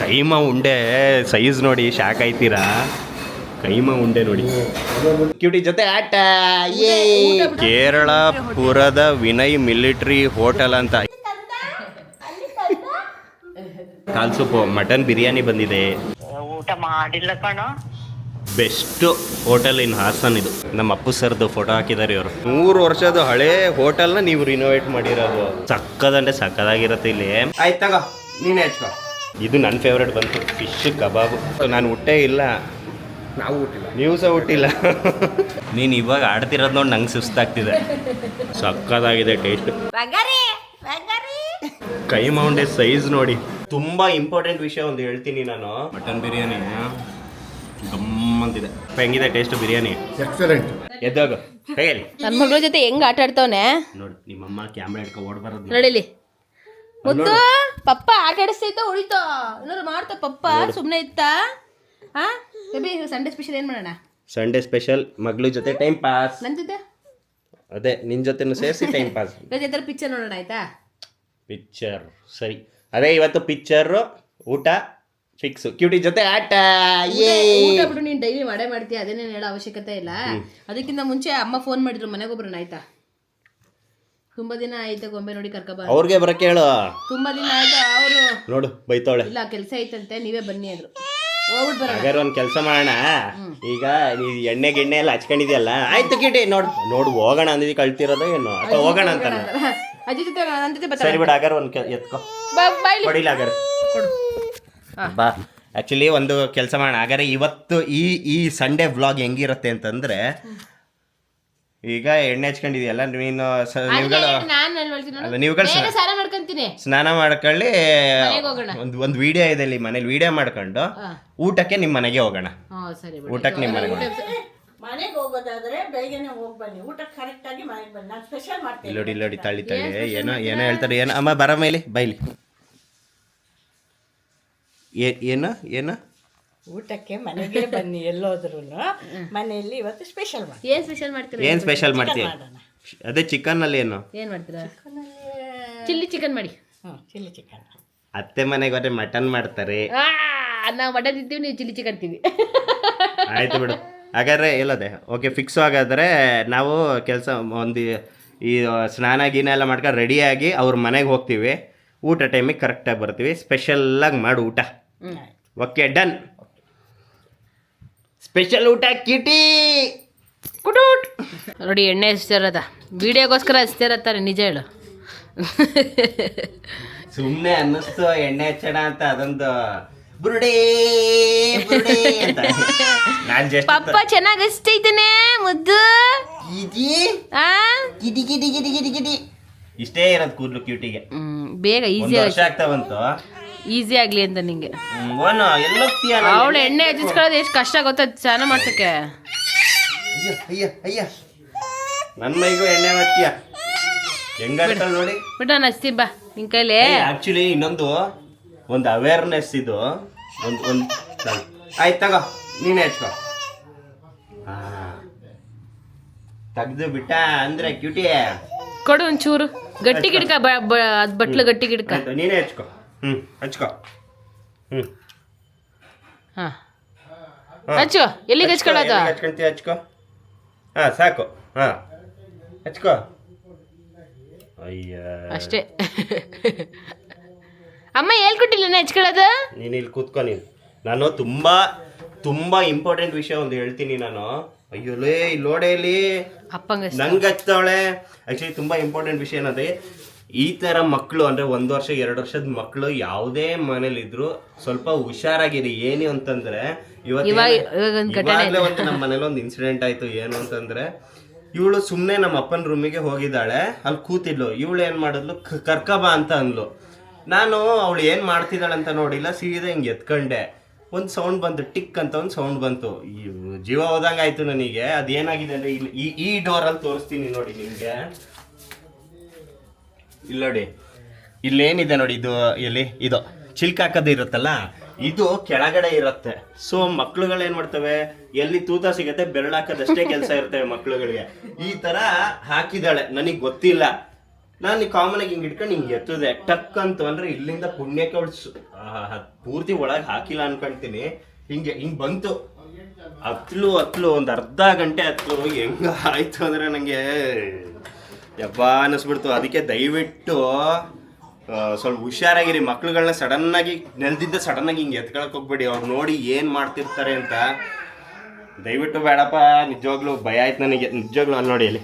ಕೈಮಾ ಉಂಡೆ ಸೈಜ್ ನೋಡಿ ಶಾಕ್ ಆಯ್ತೀರಾ. ಕೈಮಾ ಉಂಡೆ ನೋಡಿ. ಕ್ಯೂಟಿ ಜೊತೆ ಆಟ. ಕೇರಳ ಪುರದ ವಿನಯ್ ಮಿಲಿಟರಿ ಹೋಟೆಲ್ ಅಂತ. ಕಾಲ್ ಸೂಪು, ಮಟನ್ ಬಿರಿಯಾನಿ ಬಂದಿದೆ. ಊಟ ಮಾಡಿಲ್ಲ ಕಣೋ. ಬೆಸ್ಟ್ ಹೋಟೆಲ್ ಇನ್ ಹಾಸನ್ ಇದು. ನಮ್ಮ ಅಪ್ಪು ಸರ್ದು ಫೋಟೋ ಹಾಕಿದ್ದಾರೆ ಇವರು. 3 ವರ್ಷದ ಹಳೆ ಹೋಟೆಲ್ನ ನೀವು ರಿನೋವೇಟ್ ಮಾಡಿರೋದು. ಸಕ್ಕದಂಡೆ ಸಕ್ಕದಾಗಿರುತ್ತೆ ಇಲ್ಲಿ. ಆಯ್ತು ತಗೋ, ನೀನೇ ಹಚ್ಕೋ. ಇದು ನನ್ನ ಫೇವ್ರೇಟ್ ಬಂತು, ಫಿಶ್ ಕಬಾಬು. ನಾನು ಹುಟ್ಟೇ ಇಲ್ಲ, ನಾವು ಹುಟ್ಟಿಲ್ಲ, ನೀವು ಸಹ ಹುಟ್ಟಿಲ್ಲ. ನೀನು ಇವಾಗ ಆಡ್ತಿರೋದು ನೋಡಿ ನಂಗೆ ಸುಸ್ತಾಗ್ತಿದೆ. ಸಕ್ಕದಾಗಿದೆ ಟೇಸ್ಟ್. ಕೈಮಾ ಉಂಡೆ ಸೈಜ್ ನೋಡಿ. ತುಂಬಾ ಇಂಪಾರ್ಟೆಂಟ್ ವಿಷಯ ಒಂದು ಹೇಳ್ತೀನಿ ನಾನು. ಮಟನ್ ಬಿರಿಯಾನಿ ಗಮ್ಮಂತಿದೆ. ಹೆಂಗಿದೆ ಟೇಸ್ಟ್ ಬಿರಿಯಾನಿ? ಎಕ್ಸಲೆಂಟ್. ಎದ್ದಾಗ ಕೈಯಲ್ಲಿ ನನ್ನ ಮಗಳ ಜೊತೆ ಹೆಂಗ್ ಆಟ ಆಡ್ತಾವನೆ ನೋಡಿ. ನಿಮ್ಮಮ್ಮ ಕ್ಯಾಮ್ರಾ ಹಿಡ್ಕೊ ಓಡ್ ಬರೋದು ನೋಡಿಲಿ. ಮುತ್ತು ಪಪ್ಪ ಆಟ ಆಡಿಸ್ತೈತ ಉಳಿತೋ ಏನಾದ್ರು ಮಾಡ್ತಾ ಪಪ್ಪ ಸುಮ್ಮನೆ ಇತ್ತ. ಹಾ ಬೇಬಿ, ಸಂಡೇ ಸ್ಪೆಷಲ್ ಏನು ಮಾಡೋಣ? ಸಂಡೇ ಸ್ಪೆಷಲ್ ಮಗಳ ಜೊತೆ ಟೈಮ್ ಪಾಸ್. ನನ್ನ ಜೊತೆ ಅದೇ ನಿನ್ನ ಜೊತೆನೂ ಸೇರಿಸಿ ಟೈಮ್ ಪಾಸ್. ಜೊತೆ ಪಿಕ್ಚರ್ ನೋಡೋಣ ಆಯ್ತಾ? ಪಿಕ್ಚರ್ ಸರಿ. ಅದೇ ಇವತ್ತು ಪಿಕ್ಚರು, ಊಟ ಫಿಕ್ಸ್. ಕ್ಯೂಟಿ ಜೊತೆ ಆಟ. ಊಟ ಬಿಡು, ನೀನು ಡೈಲಿ ಮಾಡೇ ಮಾಡ್ತೀಯ, ಅದೇನೇನು ಹೇಳೋ ಅವಶ್ಯಕತೆ ಇಲ್ಲ. ಅದಕ್ಕಿಂತ ಮುಂಚೆ ಅಮ್ಮ ಫೋನ್ ಮಾಡಿದ್ರು ಮನೆಗೆ ಒಬ್ರನ್ನ ಆಯ್ತಾ. ತುಂಬಾ ದಿನ ಆಯ್ತು ಗೊಂಬೆ ನೋಡಿ ಕರ್ಕೊಬ. ಅವ್ರಿಗೆ ಬರಕ್ಕೆ ಹೇಳು. ತುಂಬಾ ದಿನ ಆಯ್ತು ಅವರು ನೋಡು ಬೈತಾವಳೆ. ಇಲ್ಲ ಕೆಲಸ ಐತಂತೆ, ನೀವೇ ಬನ್ನಿ ಅಂದ್ರು. ಹೋಗ್ಬಿಟ್ಟು ಬರೋಣ. ಹಾಗಾದ್ರೆ ಒಂದು ಕೆಲಸ ಮಾಡೋಣ. ಈಗ ನೀ ಎಣ್ಣೆ ಗಿಣ್ಣೆ ಎಲ್ಲ ಹಚ್ಕೊಂಡಿದ್ಯಲ್ಲ, ಆಯ್ತು ಕ್ಯೂಟಿ ನೋಡು ಹೋಗೋಣ ಅಂದಿದ್ದು ಕಳ್ತಿರೋದು ಏನು ಅಥವಾ ಹೋಗೋಣ ಅಂತ. ಅಜ್ಜಿ ಜೊತೆ ನನ್ನ ಜೊತೆ ಬರ್ತಾರೆ. ಸರಿ ಬಿಡು, ಹಾಗಾದ್ರೆ ಒಂದು ಎತ್ಕೋ ಹೊಡಿಲ್ಲ ಹಾಗಾದ್ರೆ ಬಾ. ಆ್ಯಕ್ಚುಲಿ ಒಂದು ಕೆಲಸ ಮಾಡೋಣ ಹಾಗಾದ್ರೆ. ಇವತ್ತು ಈ ಸಂಡೇ ವ್ಲಾಗ್ ಹೆಂಗಿರುತ್ತೆ ಅಂತಂದ್ರೆ, ಈಗ ಎಣ್ಣೆ ಹಚ್ಕೊಂಡಿದ್ಯಲ್ಲ ನೀವುಗಳು ಸ್ನಾನ ಮಾಡ್ಕೊಳ್ಳಿ. ಒಂದು ವಿಡಿಯೋ ಇದೆ ಇಲ್ಲಿ ಮನೇಲಿ, ವಿಡಿಯೋ ಮಾಡ್ಕೊಂಡು ಊಟಕ್ಕೆ ನಿಮ್ಮ ಮನೆಗೆ ಹೋಗೋಣ. ಊಟಕ್ಕೆ ನಿಮ್ಮ ಮನೆಗೆ ಹೋಗೋದಾದ್ರೆ ಬೇಗನೆ ಹೋಗಿ ಬನ್ನಿ, ಊಟ ಕರೆಕ್ಟ್ ಆಗಿ ಮನೆಗೆ ಬನ್ನಿ. ನಾನು ಸ್ಪೆಷಲ್ ಮಾಡ್ತೀನಿ. ಇಲ್ಲೋಡಿ ತಳ್ಳಿ ಏನೋ ಹೇಳ್ತಾರೆ. ಏನೋ ಅಮ್ಮ ಬರ ಮೇಲೆ ಬೈಲಿ. ಏನು ಊಟಕ್ಕೆ ಮನೆಗೆ ಬನ್ನಿ. ಎಲ್ಲೋದ್ರು ಮನೆಯಲ್ಲಿ ಇವತ್ತು ಸ್ಪೆಷಲ್ ಮಾಡಿ. ಏನ್ ಸ್ಪೆಷಲ್ ಮಾಡ್ತೀರಾ? ಏನು ಸ್ಪೆಷಲ್ ಮಾಡ್ತೀವಿ? ಅದೇ ಚಿಕನ್ ಅಲ್ಲಿ ಏನು ಮಾಡ್ತೀರಾ? ಚಿಲ್ಲಿ ಚಿಕನ್ ಮಾಡಿ. Chilli chicken. ಅತ್ತೆ ಮನೆಗೆ ಹೋದ್ರೆ ಮಟನ್ ಮಾಡ್ತಾರೆ. ನಾವು ಮಟನ್ ತಿಂತೀವಿ, ನೀವು ಚಿಲ್ಲಿ ಚಿಕನ್ ತಿಂತೀವಿ. ಆಯ್ತು ಬಿಡು. ಹಾಗಾದ್ರೆ ಎಲ್ಲದೆ ಓಕೆ ಫಿಕ್ಸ್. ಹಾಗಾದ್ರೆ ನಾವು ಕೆಲಸ ಒಂದು ಈ ಸ್ನಾನ ಗೀನ ಎಲ್ಲ ಮಾಡ್ಕೊಂಡು ರೆಡಿಯಾಗಿ ಅವ್ರ ಮನೆಗೆ ಹೋಗ್ತೀವಿ. ಊಟ ಟೈಮಿಗೆ ಕರೆಕ್ಟಾಗಿ ಬರ್ತೀವಿ. ಸ್ಪೆಷಲ್ಲಾಗಿ ಮಾಡು ಊಟ. Okay done. ಸ್ಪೆಷಲ್ ಊಟ ಕಿಟಿ ಕುಟುಟ್. ನೋಡಿ ಎಣ್ಣೆ ಹಚ್ತಿರದ ವಿಡಿಯೋಗೋಸ್ಕರ ಹಚ್ತಿರತ್ತಾರೆ. ನಿಜ ಹೇಳು. ಸುಮ್ಮನೆ ಅನ್ನಿಸ್ತು ಎಣ್ಣೆ ಹಚ್ಚೋಣ ಅಂತ. ಅದೊಂದು ಬುರುಡೇ ಅಂತ. ನಾನು ಜಸ್ಟ್ ಪಪ್ಪ ಚೆನ್ನಾಗಿ ಹಚ್ತೈತೇನೆ ಮುದ್ದು. ಇಷ್ಟೇ ಇರೋದು ಕೂದಲು ಕ್ಯೂಟಿಗೆ. ಬೇಗ ಈಸಿ ವರ್ಷ ಆಗ್ತಾ ಬಂತು. ಈಸಿ ಆಗ್ಲಿ ಅಂತ ನಿಂಗೆ. ಅವಳು ಎಣ್ಣೆ ಹಚ್ಚಿಸ್ಕೊಳ್ಳೋದು ಎಷ್ಟು ಕಷ್ಟ ಗೊತ್ತಾ ಸ್ನಾನ ಮಾಡ್ಸಕ್ಕೆ. ಅಯ್ಯ ನನ್ನ ಮೈಗೂ ಎಣ್ಣೆ ಹಚ್ತೀಯ ಹೆಂಗಾಡ್ತಾಳೆ ನೋಡಿ. ಬಿಟ್ಟು ನಾನು ಹಚ್ತೀನಿ ಬಾ ನಿನ್ ಕೈಲಿ. ಆಕ್ಚುಲಿ ಒಂದು ಅವೇರ್ನೆಸ್ ಇದು. ಒಂದು ಆಯ್ತು ತಗೋ, ನೀನೇ ಹಚ್ಕೋ. ತೆಗ್ದು ಬಿಟ್ಟ ಅಂದ್ರೆ ಕ್ಯೂಟಿ ಕೊಡು ಒಂಚೂರು ಗಟ್ಟಿ ಗಿಡ್ಕ. ಅದ್ ಬಟ್ಲು ಗಟ್ಟಿ ಗಿಡ್ಕ. ನೀನೇ ಹಚ್ಕೋ. ಹಚ್ಕೋ. ಹಾ ಹಚ್ಚು. ಎಲ್ಲಿಗೆ ಹಚ್ಕೊಳ್ಳೋದು? ಹಚ್ಕೊಂತೀಯ ಹಚ್ಕೋ. ಸಾಕು. ಹಚ್ಕೋ. ಅಯ್ಯ ಅಷ್ಟೇ. ಅಮ್ಮ ಹೇಳ್ಕೊಟ್ಟಿಲ್ಲ ಹಚ್ಕೊಳ್ಳೋದು. ನೀನು ಇಲ್ಲಿ ಕೂತ್ಕೊ. ನಾನು ತುಂಬಾ ಇಂಪಾರ್ಟೆಂಟ್ ವಿಷಯ ಒಂದು ಹೇಳ್ತೀನಿ ನಾನು. ಅಯ್ಯೋಲೇ ಇಲ್ಲಿ ನೋಡೆ ಇಲ್ಲಿ ನಂಗೆ ಹಚ್ತಾವಳೆ. ಆ್ಯಕ್ಚುಲಿ ತುಂಬ ಇಂಪಾರ್ಟೆಂಟ್ ವಿಷಯ ಏನಂದರೆ, ಈ ಥರ ಮಕ್ಕಳು ಅಂದರೆ 1 ವರ್ಷ 2 ವರ್ಷದ ಮಕ್ಕಳು ಯಾವುದೇ ಮನೇಲಿದ್ರು ಸ್ವಲ್ಪ ಹುಷಾರಾಗಿರಿ. ಏನು ಅಂತಂದರೆ ಇವಾಗಲೇ ಒಂದು ನಮ್ಮ ಮನೇಲಿ ಒಂದು ಇನ್ಸಿಡೆಂಟ್ ಆಯಿತು. ಏನು ಅಂತಂದರೆ, ಇವಳು ಸುಮ್ಮನೆ ನಮ್ಮ ಅಪ್ಪನ ರೂಮಿಗೆ ಹೋಗಿದ್ದಾಳೆ. ಅಲ್ಲಿ ಕೂತಿದ್ಲು. ಇವಳು ಏನು ಮಾಡಿದ್ಲು, ಕರ್ಕಬಾ ಅಂತ ಅಂದ್ಲು. ನಾನು ಅವಳು ಏನು ಮಾಡ್ತಿದ್ದಾಳೆ ಅಂತ ನೋಡಿಲ್ಲ, ಸೀದಾ ಹಿಂಗೆ ಎತ್ಕೊಂಡೆ. ಒಂದು ಸೌಂಡ್ ಬಂತು, ಟಿಕ್ ಅಂತ ಒಂದು ಸೌಂಡ್ ಬಂತು. ಜೀವ ಹೋದಂಗೆ ಆಯಿತು ನನಗೆ. ಅದೇನಾಗಿದೆ ಅಂದರೆ, ಇಲ್ಲಿ ಈ ಡೋರಲ್ಲಿ ತೋರಿಸ್ತೀನಿ ನೋಡಿ ನಿಮಗೆ. ಇಲ್ಲಿ ನೋಡಿ, ಇಲ್ಲೇನಿದೆ ನೋಡಿ, ಇದು ಚಿಲ್ಕ ಹಾಕೋದು ಇರುತ್ತಲ್ಲ, ಇದು ಕೆಳಗಡೆ ಇರುತ್ತೆ. ಸೊ ಮಕ್ಳುಗಳೇನು ಮಾಡ್ತವೆ, ಎಲ್ಲಿ ತೂತ ಸಿಗುತ್ತೆ ಬೆರಳು ಹಾಕೋದಷ್ಟೇ ಕೆಲಸ ಇರ್ತವೆ ಮಕ್ಳುಗಳಿಗೆ. ಈ ಥರ ಹಾಕಿದಾಳೆ, ನನಗೆ ಗೊತ್ತಿಲ್ಲ. ನಾನು ಕಾಮನ್ ಆಗಿ ಹಿಂಗೆ ಇಟ್ಕೊಂಡು ಹಿಂಗೆ ಎತ್ತದೆ ಟಕ್ ಅಂತ ಅಂದ್ರೆ ಇಲ್ಲಿಂದ ಪುಣ್ಯಕ್ಕೆ ಅವಳು ಪೂರ್ತಿ ಒಳಗೆ ಹಾಕಿಲ್ಲ ಅನ್ಕೊಂತೀನಿ. ಹಿಂಗೆ ಬಂತು ಹತ್ಲು ಒಂದು ಅರ್ಧ ಗಂಟೆ ಹತ್ಲು. ಹೆಂಗ ಆಯ್ತು ಅಂದ್ರೆ ನನಗೆ ಯಬ್ಬ ಅನ್ನಿಸ್ಬಿಡ್ತು. ಅದಕ್ಕೆ ದಯವಿಟ್ಟು ಸ್ವಲ್ಪ ಹುಷಾರಾಗಿರಿ. ಮಕ್ಳುಗಳನ್ನ ಸಡನ್ನಾಗಿ ನೆಲ್ದಿದ್ದ ಸಡನ್ನಾಗಿ ಹಿಂಗೆ ಎತ್ಕೊಳಕ್ ಹೋಗ್ಬೇಡಿ. ಅವ್ರು ನೋಡಿ ಏನು ಮಾಡ್ತಿರ್ತಾರೆ ಅಂತ ದಯವಿಟ್ಟು ಬೇಡಪ್ಪ. ನಿಜವಾಗ್ಲೂ ಭಯ ಆಯ್ತು ನನಗೆ ನಿಜವಾಗ್ಲೂ. ಅಲ್ಲಿ ನೋಡಿ, ಇಲ್ಲಿ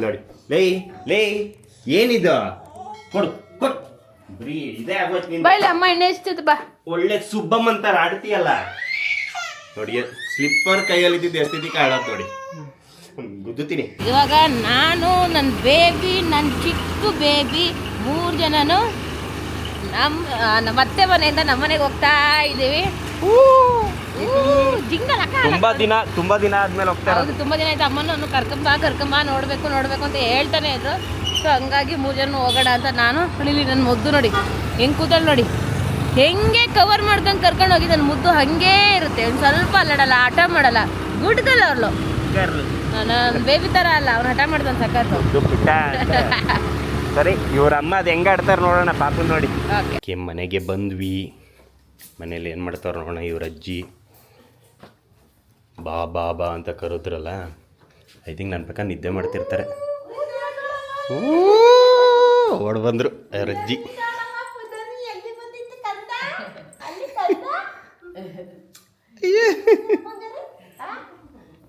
ನೋಡಿ, ಲೇ ಏನಿದು, ಕೊಡು ಬರೀ ಇದೇ ಆಗೋಯ್ತು ನಿಂದು. ಬಾಯ್ಲಿ ಅಮ್ಮ ಎಣ್ಣೆ ಹಚ್ತದ ಬಾ. ಒಳ್ಳೆ ಸುಬ್ಬಮ್ಮ ಅಂತಾರ ಆಡ್ತೀಯಲ್ಲ ನೋಡಿ. ಸ್ಲಿಪ್ಪರ್ ಕೈಯಲ್ಲಿ ಇದ್ದಿದ್ದು ಎಷ್ಟಿದ್ದಕ್ಕೆ ಆಡೋದು ನೋಡಿ, ಗುದ್ದುತ್ತೀನಿ. ಇವಾಗ ನಾನು, ನನ್ನ ಬೇಬಿ, ನನ್ನ ಚಿಕ್ಕ ಬೇಬಿ 3 ಜನನು ನಮ್ಮ ಅತ್ತೆ ಮನೆಯಿಂದ ನಮ್ಮ ಮನೆಗೆ ಹೋಗ್ತಾ ಇದ್ದೀವಿ. ತುಂಬಾ ದಿನ ಆದ್ಮೇಲೆ ಹೋಗ್ತಾ ಹೌದು, ತುಂಬ ದಿನ ಆಯ್ತು. ಅಮ್ಮನೂ ಕರ್ಕೊಂಬ ನೋಡ್ಬೇಕು ಅಂತ ಹೇಳ್ತಾನೆ ಇದ್ರು. ಸೊ ಹಂಗಾಗಿ 3 ಜನ ಹೋಗೋಣ ಅಂತ ನಾನು ಇಲ್ಲಿ ನನ್ನ ಮುದ್ದು ನೋಡಿ ಹೆಂಗೆ ಕೂತಳು ನೋಡಿ, ಹೆಂಗೆ ಕವರ್ ಮಾಡ್ಕೊಂಡು ಕರ್ಕೊಂಡು ಹೋಗಿ. ನನ್ನ ಮುದ್ದು ಹಂಗೇ ಇರುತ್ತೆ, ಒಂದು ಸ್ವಲ್ಪ ಅಲ್ಲಾಡಲ್ಲ, ಆಟ ಮಾಡಲ್ಲ, ಗುಡ್ ಗರ್ಲ್ ಅವ್ಳು. ನನ್ನ ಬೇಬಿ ಥರ ಅಲ್ಲ, ಅವ್ನು ಹಠ ಮಾಡ್ತಾನೆ ಸಕ್ಕತ್ತು. ಸರಿ, ಇವ್ರ ಅಮ್ಮ ಅದು ಹೆಂಗೆ ಆಡ್ತಾರೆ ನೋಡೋಣ ಪಾಪು ನೋಡಿ. ಓಕೆ, ಮನೆಗೆ ಬಂದ್ವಿ. ಮನೇಲಿ ಏನು ಮಾಡ್ತಾರೆ ನೋಡೋಣ. ಇವ್ರ ಅಜ್ಜಿ ಬಾ ಬಾ ಬಾ ಅಂತ ಕರೋದ್ರಲ್ಲ, ಐ ಥಿಂಕ್ ನನ್ನ ಪ್ರಕಾರ ನಿದ್ದೆ ಮಾಡ್ತಿರ್ತಾರೆ. ಓಡ್ ಬಂದರು ಅವ್ರ ಅಜ್ಜಿ.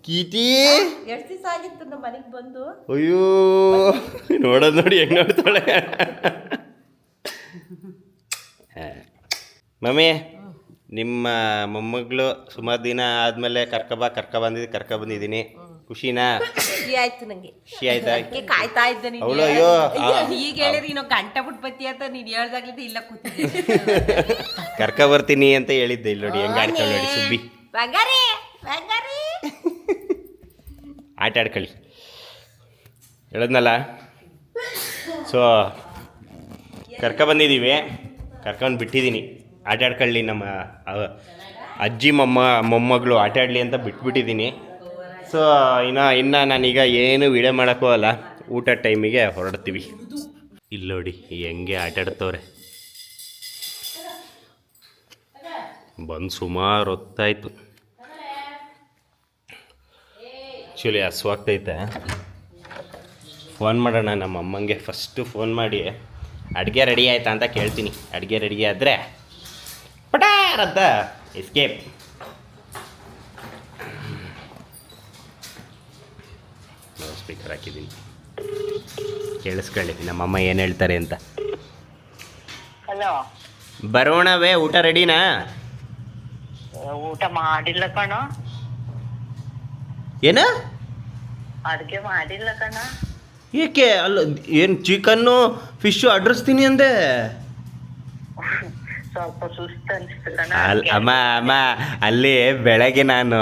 ಕೀತಿ ಎಷ್ಟು ದಿವಸ ಆಗಿತ್ತು ನಮ್ಮ ಮನೆಗೆ ಬಂದು. ಅಯ್ಯೋ ನೋಡೋದು ನೋಡಿ ಹೆಂಗೆ ನೋಡ್ತಾಳೆ. ಮಮ್ಮಿ, ನಿಮ್ಮ ಮೊಮ್ಮಗಳು ಸುಮಾರು ದಿನ ಆದಮೇಲೆ ಕರ್ಕ ಬಂದಿದ್ದೀನಿ. ಖುಷಿನಾ? ಖುಷಿ ಆಯ್ತು ನಂಗೆ. ಖುಷಿ ಆಯ್ತಾ? ಕಾಯ್ತಾ ಇದ್ದೆ ನೀನು. ಅವಳು ಅಯ್ಯೋ ಈಗ ಹೇಳಿರಿ ಇನ್ನೊಂದು ಗಂಟೆ ಬಿಟ್ಟು ಬತ್ತಿ ಅಂತ ನೀನು ಹೇಳ್ದಾಗ್ಲಿಂದ ಇಲ್ಲ ಕೂತಿದ್ದೆ. ಕರ್ಕ ಬರ್ತೀನಿ ಅಂತ ಹೇಳಿದ್ದೆ. ಇಲ್ಲಿ ನೋಡಿ ಹೆಂಗೆ ಆಡ್ತಾಳೆ ನೋಡಿ ಸುಬ್ಬಿ. ಬಂಗಾರಿ ಆಟ ಆಡ್ಕೊಳ್ಳಿ ಹೇಳಿದ್ನಲ್ಲ. ಸೊ ಬಂದಿದ್ದೀವಿ, ಕರ್ಕೊಂಡು ಬಿಟ್ಟಿದ್ದೀನಿ. ಆಟ ಆಡ್ಕೊಳ್ಳಿ, ನಮ್ಮ ಅಜ್ಜಿ ಮೊಮ್ಮಗಳು ಆಟ ಆಡಲಿ ಅಂತ ಬಿಟ್ಬಿಟ್ಟಿದ್ದೀನಿ. ಸೊ ಇನ್ನು ನಾನೀಗ ಏನು ವಿಡಿಯೋ ಮಾಡೋಕ್ಕೂ ಅಲ್ಲ, ಊಟ ಟೈಮಿಗೆ ಹೊರಡ್ತೀವಿ. ಇಲ್ಲಿ ನೋಡಿ ಹೆಂಗೆ ಆಟ ಆಡ್ತವ್ರೆ. ಬಂದು ಸುಮಾರು ಹೊತ್ತಾಯ್ತು. ಆ್ಯಕ್ಚುಲಿ ಹಸುವಾಗ್ತೈತೆ. ಫೋನ್ ಮಾಡೋಣ ನಮ್ಮ ಅಮ್ಮಂಗೆ. ಫಸ್ಟು ಫೋನ್ ಮಾಡಿ ಅಡುಗೆ ರೆಡಿ ಆಯ್ತಾ ಅಂತ ಕೇಳ್ತೀನಿ. ಅಡುಗೆ ರೆಡಿ ಆದರೆ ಪಟಾರ್ ಅಂತ ಎಸ್ಕೇಪ್. ಸ್ಪೀಕರ್ ಹಾಕಿದ್ದೀನಿ, ಕೇಳಿಸ್ಕೊಳ್ಳಿ ನಮ್ಮಮ್ಮ ಏನು ಹೇಳ್ತಾರೆ ಅಂತ. ಹಲೋ, ಬರೋಣವೇ? ಊಟ ರೆಡಿನಾ? ಊಟ ಮಾಡಿಲ್ಲ ಕಣ. ಏನು ಅಡ್ಗೆ ಮಾಡಿಲ್ಲ ಕಣ. ಏಕೆ? ಅಲ್ಲ, ಏನು ಚಿಕನ್ನು ಫಿಶ್ಶು ಅಡ್ರಿಸ್ತೀನಿ ಅಂದೆ. ಸ್ವಲ್ಪ ಸುಸ್ತು ಅನಿಸ್ತು ಕಣ. ಅಮ್ಮ ಅಲ್ಲಿ ಬೆಳಗ್ಗೆ ನಾನು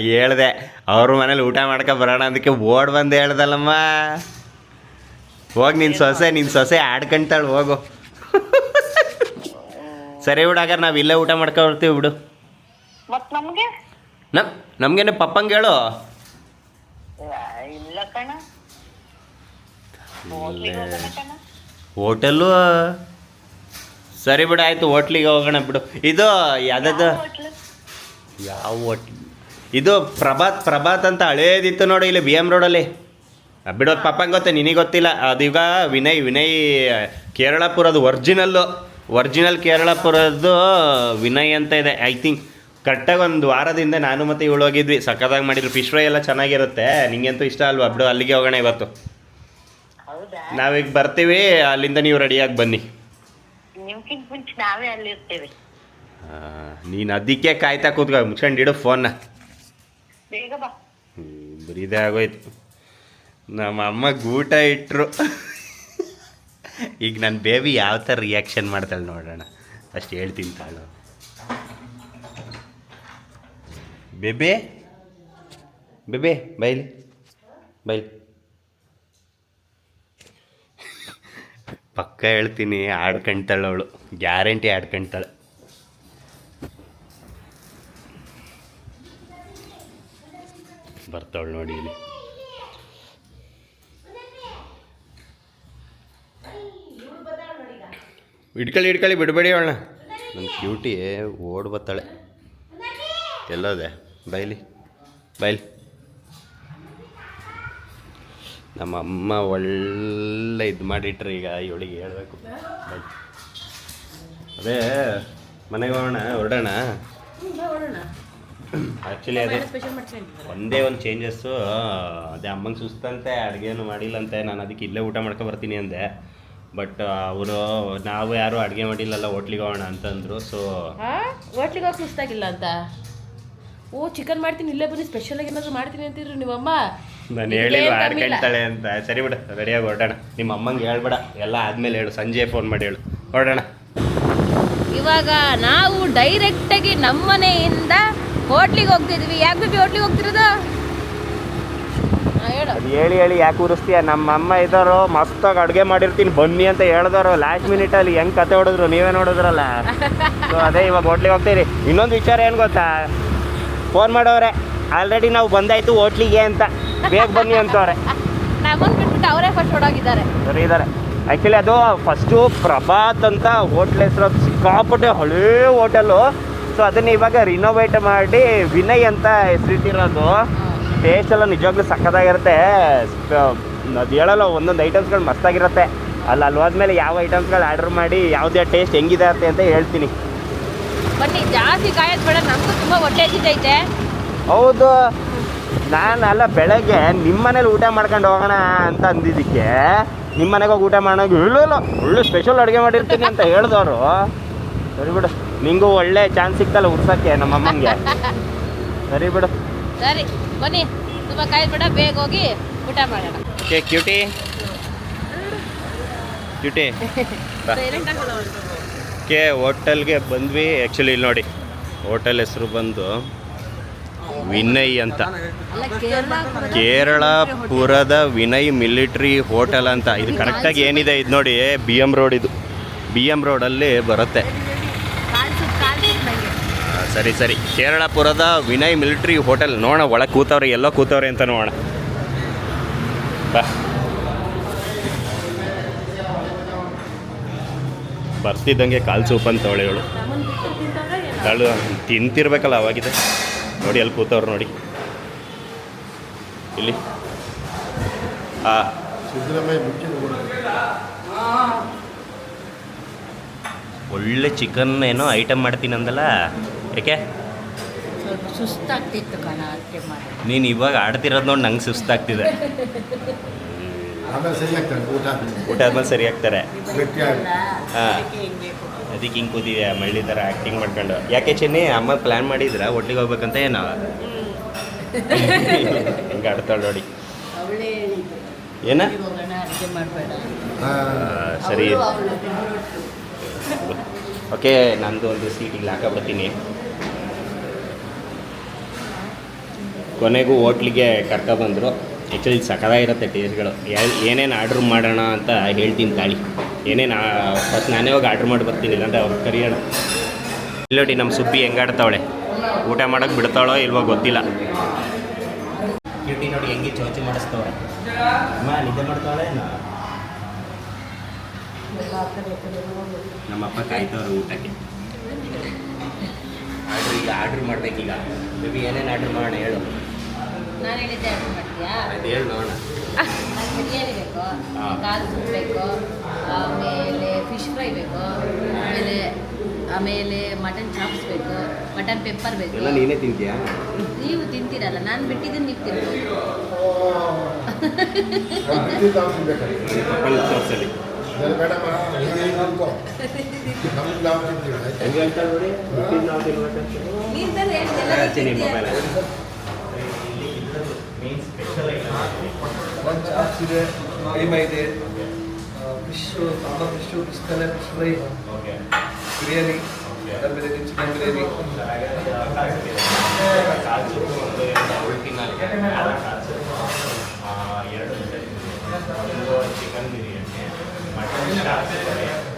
ಹೇಳ್ದೆ ಅವ್ರ ಮನೇಲಿ ಊಟ ಮಾಡ್ಕೊ ಬರೋಣ, ಅದಕ್ಕೆ ಓಡ್ ಬಂದು ಹೇಳ್ದಲ್ಲಮ್ಮ. ಹೋಗಿ ನಿನ್ನ ಸೊಸೆ ಆಡ್ಕೊಂತಾಳು, ಹೋಗು. ಸರಿ ಬಿಡು, ಹಾಗಾದ್ರೆ ನಾವು ಇಲ್ಲೇ ಊಟ ಮಾಡ್ಕೊ ಬರ್ತೀವಿ ಬಿಡು. ಮತ್ ನಮ್ಗೆ ನಮ್ಗೇನೆ ಪಪ್ಪಂಗೆ ಹೇಳು. ಇಲ್ಲ ಕಣ, ಹೋಟ್ಲಿಗೆ ಹೋಗೋಣ ಕಣ. ಹೋಟೆಲ್ಲು ಸರಿ ಬಿಡು, ಆಯಿತು, ಹೋಟ್ಲಿಗೆ ಹೋಗೋಣ ಬಿಡು. ಇದು ಯಾವ್ದು? ಯಾವ ಹೋಟ್ಲ್ ಇದು? ಪ್ರಭಾತ್ ಅಂತ ಹಳೇದಿತ್ತು ನೋಡಿ, ಇಲ್ಲಿ BM ರೋಡಲ್ಲಿ. ಬಿಡೋದು ಪಪ್ಪಂಗೆ ಗೊತ್ತೆ, ನಿನಗೆ ಗೊತ್ತಿಲ್ಲ. ಅದೀಗ ವಿನಯ್ ಕೇರಳಪುರದ್ದು ಒರಿಜಿನಲ್ ಕೇರಳಪುರದ್ದು ವಿನಯ್ ಅಂತ ಇದೆ. ಐ ಥಿಂಕ್ ಕರೆಕ್ಟಾಗಿ ಒಂದು ವಾರದಿಂದ ನಾನು ಮತ್ತು ಇವಳು ಹೋಗಿದ್ವಿ. ಸಕ್ಕತ್ತಾಗಿ ಮಾಡಿದ್ರು. ಫಿಶ್ ಫ್ರೈ ಎಲ್ಲ ಚೆನ್ನಾಗಿರುತ್ತೆ. ನಿಂಗಂತೂ ಇಷ್ಟ ಅಲ್ವಾ? ಬಿಡು, ಅಲ್ಲಿಗೆ ಹೋಗೋಣ ಇವತ್ತು. ನಾವೀಗ ಬರ್ತೀವಿ, ಅಲ್ಲಿಂದ ನೀವು ರೆಡಿಯಾಗಿ ಬನ್ನಿ. ನಿಮ್ಗಿಂತ ಮುಂಚೆ ನಾವೇ ಅಲ್ಲಿ ಇರ್ತೇವೆ. ನೀನು ಅದಕ್ಕೆ ಕಾಯ್ತಾ ಕೂತ್ಕೊ, ಮುಚ್ಕೊಂಡಿಡು ಫೋನ್ನ. ಬೇಗ ಬಾ. ಬರೀದೇ ಆಗೋಯ್ತು. ನಮ್ಮ ಅಮ್ಮ ಊಟ ಇಟ್ಟರು. ಈಗ ನನ್ನ ಬೇಬಿ ಯಾವ ಥರ ರಿಯಾಕ್ಷನ್ ಮಾಡ್ತಾಳೆ ನೋಡೋಣ. ಅಷ್ಟು ಹೇಳ್ತೀನಿ ತಾಳು. ಬೇಬೆ ಬೈಲಿ. ಪಕ್ಕ ಹೇಳ್ತೀನಿ, ಆಡ್ಕೊಂತಾಳೆ ಅವಳು, ಗ್ಯಾರಂಟಿ ಆಡ್ಕೊಂತಾಳೆ. ಬರ್ತಾವಳು ನೋಡಿ ಇಲ್ಲಿ. ಇಟ್ಕೊಳ್ಳಿ ಬಿಡಬೇಡಿ ಅವಳನ್ನ. ನನ್ನ ಕ್ಯೂಟಿ ಓಡ್ ಬರ್ತಾಳೆ. ಎಲ್ಲೋದೆ ಬೈಲಿ. ನಮ್ಮ ಅಮ್ಮ ಒಳ್ಳೆ ಇದು ಮಾಡಿಟ್ರೆ ಈಗ ಇವಳಿಗೆ ಹೇಳ್ಬೇಕು. ಅದೇ ಮನೆಗೆ ಹೊರಡೋಣ. ಆ್ಯಕ್ಚುಲಿ ಅದೇ ಒಂದೇ ಒಂದು ಚೇಂಜಸ್ಸು. ಅದೇ ಅಮ್ಮಂಗೆ ಸುಸ್ತಂತೆ, ಅಡುಗೆನೂ ಮಾಡಿಲ್ಲಂತೆ. ನಾನು ಅದಕ್ಕೆ ಇಲ್ಲೇ ಊಟ ಮಾಡ್ಕೊ ಬರ್ತೀನಿ ಅಂದೆ. ಬಟ್ ಅವರು ನಾವು ಯಾರು ಅಡುಗೆ ಮಾಡಿಲ್ಲಲ್ಲ, ಹೋಟ್ಲಿಗೆ ಹೋಗೋಣ ಅಂತಂದರು. ಸೊ ಹೋಟ್ಲಿಗೆ ಹೋಗಿ ಸುಸ್ತಾಗಿಲ್ಲ ಅಂತ. ಓ ಚಿಕನ್ ಮಾಡ್ತೀನಿ, ಇಲ್ಲೇ ಬನ್ನಿ, ಸ್ಪೆಷಲಾಗಿ ಏನಾದರೂ ಮಾಡ್ತೀನಿ ಅಂತಿದ್ರು ನಿಮ್ಮಮ್ಮ. ನಾನು ಹೇಳಿಲ್ಲ ಆಡ್ಕೊಳ್ತಾಳೆ ಅಂತ. ಸರಿ ಬಿಡು, ರೆಡಿಯಾಗಿ ಹೊರಡೋಣ. ನಿಮ್ಮ ಅಮ್ಮಂಗೆ ಹೇಳ್ಬೇಡ, ಎಲ್ಲ ಆದಮೇಲೆ ಹೇಳು, ಸಂಜೆ ಫೋನ್ ಮಾಡಿ ಹೇಳು. ಹೊರಡೋಣ. ಇವಾಗ ನಾವು ಡೈರೆಕ್ಟಾಗಿ ನಮ್ಮ ಮನೆಯಿಂದ ಹೋಟ್ಲಿಗೆ ಹೋಗ್ತಿದ್ವಿ. ಯಾಕೆ ಬೇಬಿ ಹೋಟ್ಲಿಗೆ ಹೋಗ್ತಿರೋದು? ಅದು ಹೇಳಿ ಯಾಕೆ ಉರಿಸ್ತೀಯ? ನಮ್ಮ ಅಮ್ಮ ಇದ್ದವರು ಮಸ್ತಾಗಿ ಅಡುಗೆ ಮಾಡಿರ್ತೀನಿ ಬನ್ನಿ ಅಂತ ಹೇಳಿದವರು ಲಾಸ್ಟ್ ಮಿನಿಟಲ್ಲಿ ಹೆಂಗೆ ಕತೆ ಹೊಡೆದ್ರು ನೀವೇ ನೋಡಿದ್ರಲ್ಲ. ಸೊ ಅದೇ ಇವಾಗ ಹೋಟ್ಲಿಗೆ ಹೋಗ್ತೀರಿ. ಇನ್ನೊಂದು ವಿಚಾರ ಏನು ಗೊತ್ತಾ, ಫೋನ್ ಮಾಡೋರೆ ಆಲ್ರೆಡಿ ನಾವು ಬಂದಾಯ್ತು ಹೋಟ್ಲಿಗೆ ಅಂತ, ಬೇಗ ಬನ್ನಿ ಅಂತವ್ರೆ. ನಮ್ಮನ್ನು ಬಿಟ್ಬಿಟ್ಟು ಅವರೇ ಫಸ್ಟ್ ಹೊಡೋಗಿದ್ದಾರೆ. ಸರಿ ಇದ್ದಾರೆ. ಆ್ಯಕ್ಚುಲಿ ಅದು ಫಸ್ಟು ಪ್ರಭಾತ್ ಅಂತ ಹೋಟ್ಲ್ ಹೆಸರು, ಸಿಕ್ಕಾಪಟ್ಟೆ ಹಳೇ ಹೋಟೆಲು. ಸೊ ಅದನ್ನು ಇವಾಗ ರಿನೋವೇಟ್ ಮಾಡಿ ವಿನಯ್ ಅಂತ ಹೆಸರಿಟ್ಟಿರೋದು. ಟೇಸ್ಟ್ ಎಲ್ಲ ನಿಜವಾಗ್ಲೂ ಸಕ್ಕತ್ತಾಗಿರುತ್ತೆ. ಅದು ಹೇಳಲ್ಲ, ಒಂದೊಂದು ಐಟಮ್ಸ್ಗಳು ಮಸ್ತಾಗಿರುತ್ತೆ. ಅಲ್ಲಿ ಹೋದ್ಮೇಲೆ ಯಾವ ಐಟಮ್ಸ್ಗಳು ಆರ್ಡ್ರ್ ಮಾಡಿ ಯಾವುದೇ ಟೇಸ್ಟ್ ಹೆಂಗಿದೆ ಅಂತ ಹೇಳ್ತೀನಿ. ಬನ್ನಿ, ಜಾಸ್ತಿ ಕಾಯೋದು ಬೇಡ, ನಮಗೂ ತುಂಬ ಹೊಟ್ಟೆ ಹಸಿತೈತೆ. ಹೌದು, ನಾನಲ್ಲ ಬೆಳಗ್ಗೆ ನಿಮ್ಮ ಮನೇಲಿ ಊಟ ಮಾಡ್ಕೊಂಡು ಹೋಗೋಣ ಅಂತ ಅಂದಿದ್ದಕ್ಕೆ ನಿಮ್ಮ ಮನೆಗೆ ಹೋಗಿ ಊಟ ಮಾಡೋಣ ಇಲ್ಲ ಒಳ್ಳೆ ಸ್ಪೆಷಲ್ ಅಡುಗೆ ಮಾಡಿರ್ತೀನಿ ಅಂತ ಹೇಳಿದವರು. ಸರಿ ಬಿಡು, ನಿಂಗೂ ಒಳ್ಳೆ ಚಾನ್ಸ್ ಸಿಗ್ತಲ್ಲ ಉರ್ಸೋಕ್ಕೆ ನಮ್ಮ ಅಮ್ಮಂಗೆ. ಸರಿ ಬಿಡು. ಸರಿ ಬನ್ನಿ, ತುಂಬ ಕಾಯೋದು ಬೇಡ, ಬೇಗ ಹೋಗಿ ಊಟ ಮಾಡೋಣ. ಓಕೆ ಕ್ಯೂಟಿ ಓಕೆ, ಹೋಟೆಲ್ಗೆ ಬಂದ್ವಿ. ಆ್ಯಕ್ಚುಲಿ ಇಲ್ಲಿ ನೋಡಿ, ಹೋಟೆಲ್ ಹೆಸರು ಬಂದು ವಿನಯ್ ಅಂತ, ಕೇರಳಪುರದ ವಿನಯ್ ಮಿಲಿಟ್ರಿ ಹೋಟೆಲ್ ಅಂತ. ಇದು ಕರೆಕ್ಟಾಗಿ ಏನಿದೆ ಇದು ನೋಡಿ, ಬಿ ಎಮ್ ರೋಡಲ್ಲಿ ಬರುತ್ತೆ. ಸರಿ ಕೇರಳಪುರದ ವಿನಯ್ ಮಿಲಿಟ್ರಿ ಹೋಟೆಲ್. ನೋಡೋಣ ಒಳಗೆ ಕೂತವ್ರೆ, ಎಲ್ಲೋ ಕೂತವ್ರೆ ಅಂತ ನೋಡೋಣ ಬಾ. ಬರ್ತಿದ್ದಂಗೆ ಕಾಲು ಸೂಪ್ ಅಂತ ಅವಳು ತಳು ತಿಂತಿರ್ಬೇಕಲ್ಲ ಅವಾಗಿದೆ. ನೋಡಿ ಅಲ್ಲಿ ಕೂತವ್ರು ನೋಡಿ ಇಲ್ಲಿ. ಒಳ್ಳೆ ಚಿಕನ್ ಏನೋ ಐಟಮ್ ಮಾಡ್ತೀನಿ ಅಂದಲ್ಲ, ಯಾಕೆ ಸುಸ್ತಾಗ್ತಿತ್ತು ಕಣ, ಅದಕ್ಕೆ ಮಾಡಿ. ನೀನು ಇವಾಗ ಆಡ್ತಿರೋದು ನೋಡಿ ನಂಗೆ ಸುಸ್ತಾಗ್ತಿದೆ. ಊಟ ಆದ್ಮೇಲೆ ಸರಿ ಆಗ್ತಾರೆ. ಹಾಂ, ಅದಕ್ಕೆ ಹಿಂಗೆ ಕೂತಿದ್ಯಾ ಮಳ್ಳಿ ಥರ ಆ್ಯಕ್ಟಿಂಗ್ ಮಾಡ್ಕೊಂಡು. ಯಾಕೆ ಚೆನ್ನಿ ಅಮ್ಮ ಪ್ಲ್ಯಾನ್ ಮಾಡಿದ್ರಾ ಹೋಟ್ಲಿಗೆ ಹೋಗ್ಬೇಕಂತ ಏನೋ? ಹಿಂಗೆ ಆಡ್ತಾಳೆ ನೋಡಿ. ಏನ ಸರಿ. ಓಕೆ, ನಂದು ಒಂದು ಸೀಟಿಗೆ ಹಾಕಬರ್ತೀನಿ. ಕೊನೆಗೂ ಹೋಟ್ಲಿಗೆ ಕರ್ಕೊಬಂದರು. ಆ್ಯಕ್ಚುಲಿ ಸಕ್ಕತ್ತಾಗಿರುತ್ತೆ ಟೇಸ್ಟ್ಗಳು. ಏನೇನು ಆರ್ಡ್ರ್ ಮಾಡೋಣ ಅಂತ ಹೇಳ್ತೀನಿ ತಾಳಿ. ಏನೇನು ಫಸ್ಟ್ ನಾನೇ ಹೋಗಿ ಆರ್ಡ್ರ್ ಮಾಡಿ ಬರ್ತೀನಿ, ಇಲ್ಲಾಂದರೆ ಅವ್ರು ಕರಿಯೋಣ. ಇಲ್ಲಿ ನೋಡಿ ನಮ್ಮ ಸುಬ್ಬಿ ಹೆಂಗಾಡ್ತಾವಳೆ, ಊಟ ಮಾಡೋಕ್ಕೆ ಬಿಡ್ತಾಳೋ ಇಲ್ವೋ ಗೊತ್ತಿಲ್ಲ. ಕ್ಯೂಟಿ ನೋಡಿ ಹೆಂಗೆ ಚೌಚಿ ಮಾಡಿಸ್ತಾವಳೆ. ಅಮ್ಮ ನಿದ್ದೆ ಮಾಡ್ತಾವಳೆ. ನಮ್ಮಪ್ಪ ಕಾಯ್ತವ್ರು ಊಟಕ್ಕೆ. ಆರ್ಡ್ರ್ ಮಾಡ್ಬೇಕೀಗ. ಬೇಬಿ ಏನೇನು ಆರ್ಡ್ರ್ ಮಾಡೋಣ ಹೇಳು. ನಾನು ಹೇಳಿದ್ದೆ ಆರ್ಡ್ರ್ ಮಾಡ್ತೀಯಾ? ಅದು ಹೇಳಿ ನೋಡೋಣ. ಬಿರಿಯಾನಿ ಬೇಕು, ಕಾಲು ಸೂಪ್ ಬೇಕು, ಆಮೇಲೆ ಫಿಶ್ ಫ್ರೈ ಬೇಕು, ಆಮೇಲೆ ಮಟನ್ ಚಾಪ್ಸ್ ಬೇಕು, ಮಟನ್ ಪೆಪ್ಪರ್ ಬೇಕು. ಎಲ್ಲ ನೀನೇ ತಿಂತೀಯಾ? ನೀವು ತಿಂತೀರಲ್ಲ, ನಾನು ಬಿಟ್ಟಿದ್ದೀನಿ, ನೀವು ತಿನ್ಬೇಕು. ತೋರಿಸಲಿ ಮೊಬೈಲ್ ಒಂದು ಚಾಪ್ಸ್ ಇದೆ, ಕೈಮಾ ಇದೆ, ಫಿಶ್ಶು, ಸಾಂಬಾರ್ ಫಿಶ್ಶು, ಫಿಶ್ ತಲೆ, fish fry, biryani, mutton biryani, chicken biryani. Chicken biryani, mutton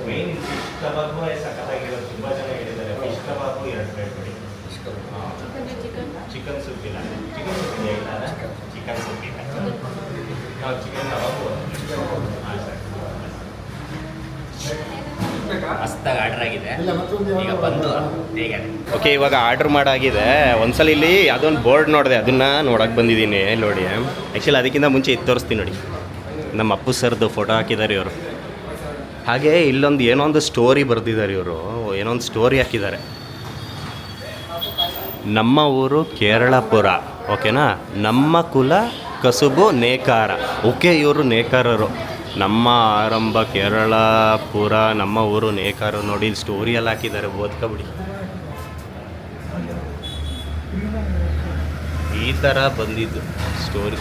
main fish kebab ಸಖತ್ತಾಗಿರೋದು. ತುಂಬ ಜನ ಹೇಳಿದ್ದಾರೆ ಫಿಶ್ ಕಬಾಬು 2 ಪ್ಲೇಟ್ ಕೊಡಿ. ಚಿಕನ್ ಸೂಪ್ ಇಲ್ಲ, ಚಿಕನ್ ಸೂಪ್ ಇಲ್ಲ, ಚಿಕನ್ ಸೂಪ್ ಇಲ್ಲ, ನಾವು ಚಿಕನ್ ಕಬಾಬು. ಹಾಂ ಸರ್, ಮಸ್ತಾಗಿ ಆರ್ಡರ್ ಆಗಿದೆ ಈಗ ಬಂದು ಹೇಗೆ ಓಕೆ ಇವಾಗ ಆರ್ಡ್ರ್ ಮಾಡಾಗಿದೆ ಒಂದ್ಸಲ ಇಲ್ಲಿ ಅದೊಂದು ಬೋರ್ಡ್ ನೋಡಿದೆ ಅದನ್ನು ನೋಡೋಕೆ ಬಂದಿದ್ದೀನಿ ನೋಡಿ ಆ್ಯಕ್ಚುಲಿ ಅದಕ್ಕಿಂತ ಮುಂಚೆ ಇದು ತೋರಿಸ್ತೀನಿ ನೋಡಿ ನಮ್ಮ ಅಪ್ಪು ಸರ್ದು ಫೋಟೋ ಹಾಕಿದ್ದಾರೆ ಇವರು ಹಾಗೆ ಇಲ್ಲೊಂದು ಏನೋ ಒಂದು ಸ್ಟೋರಿ ಬರೆದಿದ್ದಾರೆ ಇವರು ಏನೋ ಒಂದು ಸ್ಟೋರಿ ಹಾಕಿದ್ದಾರೆ ನಮ್ಮ ಊರು ಕೇರಳಪುರ ಓಕೆನಾ ನಮ್ಮ ಕುಲ ಕಸುಬು ನೇಕಾರ ಓಕೆ ಇವರು ನೇಕಾರರು ನಮ್ಮ ಆರಂಭ ಕೇರಳಪುರ ನಮ್ಮ ಊರು ನೇಕಾರರು ನೋಡಿ ಇಲ್ಲಿ ಸ್ಟೋರಿಯಲ್ಲಿ ಹಾಕಿದ್ದಾರೆ ಓದ್ಕೊಬಿಡಿ ಈ ಥರ ಬಂದಿದ್ದು ಸ್ಟೋರಿ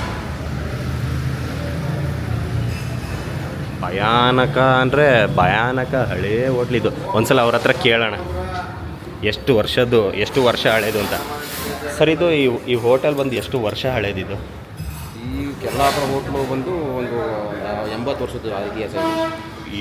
ಭಯಾನಕ ಅಂದರೆ ಭಯಾನಕ ಹಳೇ ಹೋಟ್ಲಿದ್ದು ಒಂದ್ಸಲ ಅವ್ರ ಹತ್ರ ಕೇಳೋಣ ಎಷ್ಟು ವರ್ಷ ಹಳೇದು ಅಂತ ಸರ್ ಇದು ಈ ಹೋಟೆಲ್ ಬಂದು ಎಷ್ಟು ವರ್ಷ ಹಳೇದಿದ್ದು ಈ ಕೆಲ್ಲಾಪುರ ಹೋಟ್ಲು ಬಂದು ಒಂದು 80 ವರ್ಷದ ಇತಿಹಾಸ ಇದೆ.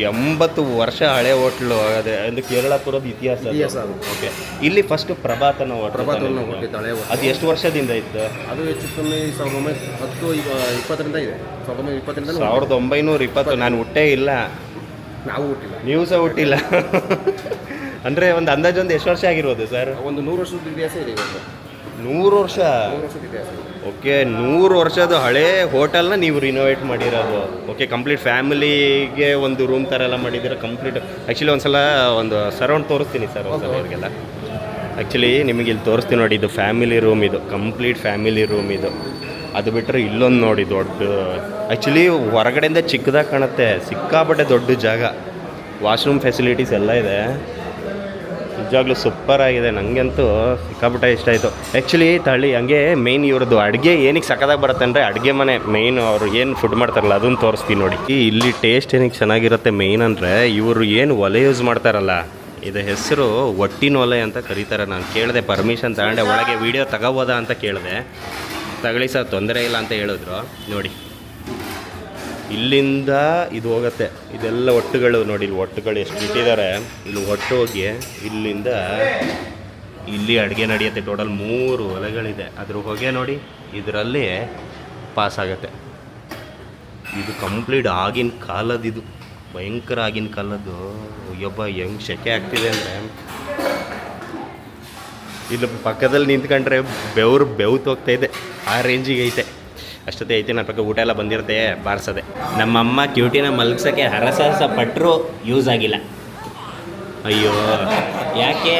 80 ವರ್ಷ ಹಳೆ ಹೋಟ್ಲು ಅದೇ ಒಂದು ಕೇರಳಪುರದ ಇತಿಹಾಸ ಅದು. ಓಕೆ ಇಲ್ಲಿ ಫಸ್ಟ್ ಪ್ರಭಾತನ ಪ್ರಭಾತನ ಹೋಟ್ಲಿತ್ತು, ಹಳೆ ಹೋಟ್ಲು. ಅದು ಎಷ್ಟು ವರ್ಷದಿಂದ ಇತ್ತು ಅದು ಹೆಚ್ಚು ಕಮ್ಮಿ 1920 ಇದೆ 1920 1920 ನಾನು ಹುಟ್ಟೇ ಇಲ್ಲ ನಾವು ಹುಟ್ಟಿಲ್ಲ, ನೀವು ಸಹ ಹುಟ್ಟಿಲ್ಲ ಅಂದರೆ ಒಂದು ಅಂದಾಜು ಒಂದು ಎಷ್ಟು ವರ್ಷ ಆಗಿರ್ಬೋದು ಸರ್ ಒಂದು 100 ವರ್ಷದ ಇತಿಹಾಸ ಇದೆ ಇವಾಗ. 100 ವರ್ಷ 100 ವರ್ಷದ ಇತಿಹಾಸ ಇದೆ. ಓಕೆ 100 ವರ್ಷದ ಹಳೇ ಹೋಟೆಲ್ನ ನೀವು ರಿನೋವೇಟ್ ಮಾಡಿರೋದು ಓಕೆ ಕಂಪ್ಲೀಟ್ ಫ್ಯಾಮಿಲಿಗೆ ಒಂದು ರೂಮ್ ಥರ ಎಲ್ಲ ಮಾಡಿದ್ದೀರ ಕಂಪ್ಲೀಟ್ ಆ್ಯಕ್ಚುಲಿ ಒಂದ್ಸಲ ಒಂದು ಸರೌಂಡ್ ತೋರಿಸ್ತೀನಿ ಸರ್ ಒಂದ್ಸಲ ಅವ್ರಿಗೆಲ್ಲ ಆ್ಯಕ್ಚುಲಿ ನಿಮಗೆ ಇಲ್ಲಿ ತೋರಿಸ್ತೀನಿ ನೋಡಿ ಇದು ಫ್ಯಾಮಿಲಿ ರೂಮ್ ಇದು ಕಂಪ್ಲೀಟ್ ಫ್ಯಾಮಿಲಿ ರೂಮ್ ಇದು ಅದು ಬಿಟ್ಟರೆ ಇಲ್ಲೊಂದು ನೋಡಿ ದೊಡ್ಡ ಆ್ಯಕ್ಚುಲಿ ಹೊರಗಡೆಯಿಂದ ಚಿಕ್ಕದಾಗಿ ಕಾಣುತ್ತೆ ಸಿಕ್ಕಾಪಟ್ಟೆ ದೊಡ್ಡ ಜಾಗ ವಾಶ್ರೂಮ್ ಫೆಸಿಲಿಟೀಸ್ ಎಲ್ಲ ಇದೆ ನಿಜವಾಗ್ಲೂ ಸೂಪರ್ ಆಗಿದೆ ನನಗಂತೂ ಸಿಕ್ಕಾಪಟ್ಟೆ ಇಷ್ಟ ಆಯಿತು ಆ್ಯಕ್ಚುಲಿ ತಳಿ ಹಂಗೆ ಮೇಯ್ನ್ ಇವ್ರದ್ದು ಅಡುಗೆ ಏನಕ್ಕೆ ಸಕ್ಕದಾಗಿ ಬರುತ್ತೆ ಅಂದರೆ ಅಡುಗೆ ಮನೆ ಮೇಯ್ನ್ ಅವರು ಏನು ಫುಡ್ ಮಾಡ್ತಾರಲ್ಲ ಅದನ್ನು ತೋರಿಸ್ತೀನಿ ನೋಡಿ ಇಲ್ಲಿ ಟೇಸ್ಟ್ ಏನಕ್ಕೆ ಚೆನ್ನಾಗಿರುತ್ತೆ ಮೇಯ್ನ್ ಅಂದರೆ ಇವರು ಏನು ಒಲೆ ಯೂಸ್ ಮಾಡ್ತಾರಲ್ಲ ಇದು ಹೆಸರು ಒಟ್ಟಿನ ಒಲೆ ಅಂತ ಕರೀತಾರೆ ನಾನು ಕೇಳಿದೆ ಪರ್ಮಿಷನ್ ತಗೊಂಡೆ ಒಳಗೆ ವೀಡಿಯೋ ತಗೋಬೋದಾ ಅಂತ ಕೇಳಿದೆ ತಗೊಳ್ಳಿ ಸರ್ ತೊಂದರೆ ಇಲ್ಲ ಅಂತ ಹೇಳಿದ್ರು ನೋಡಿ ಇಲ್ಲಿಂದ ಇದು ಹೋಗುತ್ತೆ ಇದೆಲ್ಲ ಒಟ್ಟುಗಳು ನೋಡಿ ಇಲ್ಲಿ ಒಟ್ಟುಗಳು ಎಷ್ಟು ಇಟ್ಟಿದ್ದಾರೆ ಇಲ್ಲಿ ಒಟ್ಟು ಹೋಗಿ ಇಲ್ಲಿಂದ ಇಲ್ಲಿ ಅಡುಗೆ ನಡೆಯುತ್ತೆ ಟೋಟಲ್ 3 ಒಲೆಗಳಿದೆ ಅದ್ರ ಹೊಗೆ ನೋಡಿ ಇದರಲ್ಲಿ ಪಾಸ್ ಆಗುತ್ತೆ ಇದು ಕಂಪ್ಲೀಟ್ ಆಗಿನ ಕಾಲದಿದು ಭಯಂಕರ ಆಗಿನ ಕಾಲದ್ದು ಒಬ್ಬ ಹೆಂಗೆ ಸೆಕೆ ಆಗ್ತಿದೆ ಅಂದರೆ ಇಲ್ಲಿ ಪಕ್ಕದಲ್ಲಿ ನಿಂತ್ಕೊಂಡ್ರೆ ಬೆವ್ತು ಹೋಗ್ತಾಯಿದೆ ಆ ರೇಂಜಿಗೆ ಐತೆ ಅಷ್ಟೊತ್ತೆ ಐತೆ ನನ್ನ ಪಕ್ಕ ಊಟ ಎಲ್ಲ ಬಂದಿರುತ್ತೆ ಬಾರಿಸೋದೆ ನಮ್ಮಮ್ಮ ಕ್ಯೂಟಿನ ಮಲಗ್ಸೋಕ್ಕೆ ಹರಸಾಹಸ ಪಟ್ಟರು ಯೂಸ್ ಆಗಿಲ್ಲ ಅಯ್ಯೋ ಯಾಕೆ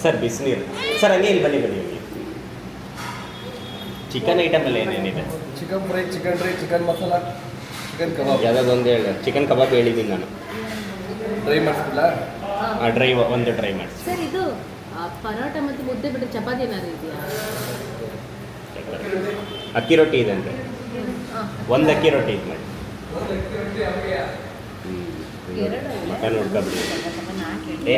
ಸರ್ ಬಿಸಿನೀರು ಸರ್ ಹಂಗೆ ಇಲ್ಲಿ ಬನ್ನಿ ಚಿಕನ್ ಐಟಮಲ್ಲಿ ಏನೇನಿದೆ chicken fry, chicken dry, chicken masala, chicken kebab. ಯಾವುದಾದೊಂದು ಹೇಳಿ ಚಿಕನ್ ಕಬಾಬ್ ಹೇಳಿದ್ದೀನಿ ನಾನು ಡ್ರೈ ಮಾಡಿಸ್ತಿಲ್ಲ, ಡ್ರೈ ಒಂದು ಡ್ರೈ ಮಾಡಿ ಸರ್ ಇದು ಪರೋಟ ಮತ್ತು ಮುದ್ದೆ ಬಿಟ್ಟು ಚಪಾತಿ ಏನಾದ್ರು ಇದೆಯಾ ಅಕ್ಕಿ ರೊಟ್ಟಿ ಇದೆ ಅಂದರೆ ಒಂದು ಅಕ್ಕಿ ರೊಟ್ಟಿ ಇದು ಮಾಡಿ ಮಟನ್ ಹುಡ್ಕೊಬಿಡಿ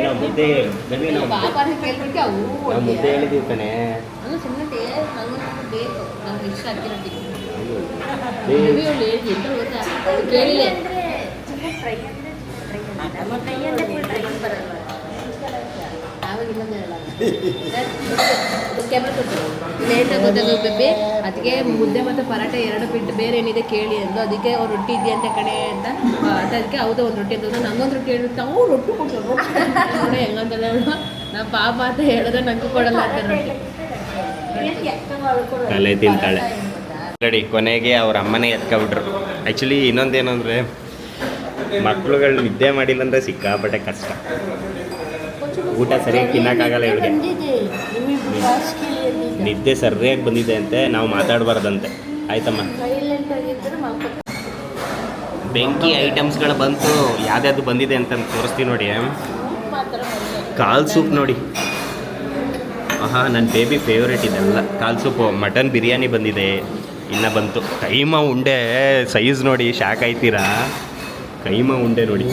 ನಾವು ಮುದ್ದೆ ಬನ್ನಿ ನಾವು ಮುದ್ದೆ ಹೇಳಿದ್ದೀವಿ ಕಣೆ ಸುಮ್ಮನೆ ಬೇಕು ನಮ್ಗೆ ಇಷ್ಟ ಅಕ್ಕಿ ರೊಟ್ಟಿ ಕೇಳಿಲ್ಲ ಲೇಟಾಗಿ ಗೊತ್ತಾಗೋಗ್ಬೇಕು ಅದಕ್ಕೆ ಮುದ್ದೆ ಮತ್ತು ಪರಾಟೆ 2 ಬಿಟ್ಟು ಬೇರೆ ಏನಿದೆ ಕೇಳಿ ಅಂದು ಅದಕ್ಕೆ ಅವ್ರು ರೊಟ್ಟಿ ಇದೆಯಂತ ಕಡೆ ಅಂತ ಅದಕ್ಕೆ ಹೌದು ಒಂದು ರೊಟ್ಟಿ ಅಂತ ನಂಗೊಂದು ರೊಟ್ಟಿ ಹೇಳಿಬಿಟ್ಟು ಅವ್ರು ರೊಟ್ಟಿ ಕೊಡ್ತಾರೆ ನೋಡಿ ಹೆಂಗಂತಲ್ಲ ಹೇಳು ನಾ ಪಾಪ ಅಂತ ಹೇಳಿದ್ರೆ ನಂಗೂ ಕೊಡಲ್ಲ ಅಂತ ರೊಟ್ಟಿ ತಲೆ ತಿಂತಾಳೆ ನೋಡಿ ಕೊನೆಗೆ ಅವ್ರ ಅಮ್ಮನೇ ಎತ್ಕೊಬಿಟ್ರು ಆ್ಯಕ್ಚುಲಿ ಇನ್ನೊಂದೇನಂದರೆ ಮಕ್ಳುಗಳು ನಿದ್ದೆ ಮಾಡಿಲ್ಲ ಅಂದರೆ ಸಿಕ್ಕಾಪಟ್ಟೆ ಕಷ್ಟ ಊಟ ಸರಿಯಾಗಿ ತಿನ್ನೋಕ್ಕಾಗಲ್ಲ ಇವ್ರಿಗೆ ನಿದ್ದೆ ಸರಿಯಾಗಿ ಬಂದಿದೆ ಅಂತೆ ನಾವು ಮಾತಾಡಬಾರ್ದಂತೆ ಆಯ್ತಮ್ಮ ಬೆಂಕಿ ಐಟಮ್ಸ್ಗಳು ಬಂತು ಯಾವ್ದು ಬಂದಿದೆ ಅಂತ ತೋರಿಸ್ತೀವಿ ನೋಡಿ ಕಾಲ್ ಸೂಪ್ ನೋಡಿ ಆಹಾ ನನ್ನ ಬೇಬಿ ಫೇವ್ರೇಟ್ ಇದೆಲ್ಲ ಕಾಲ್ ಸೂಪು ಮಟನ್ ಬಿರಿಯಾನಿ ಬಂದಿದೆ ಇನ್ನು ಬಂತು ಕೈಮಾ ಉಂಡೆ ಸೈಜ್ ನೋಡಿ ಶಾಕ್ ಆಯ್ತೀರಾ ಕೈಮಾ ಉಂಡೆ ನೋಡಿ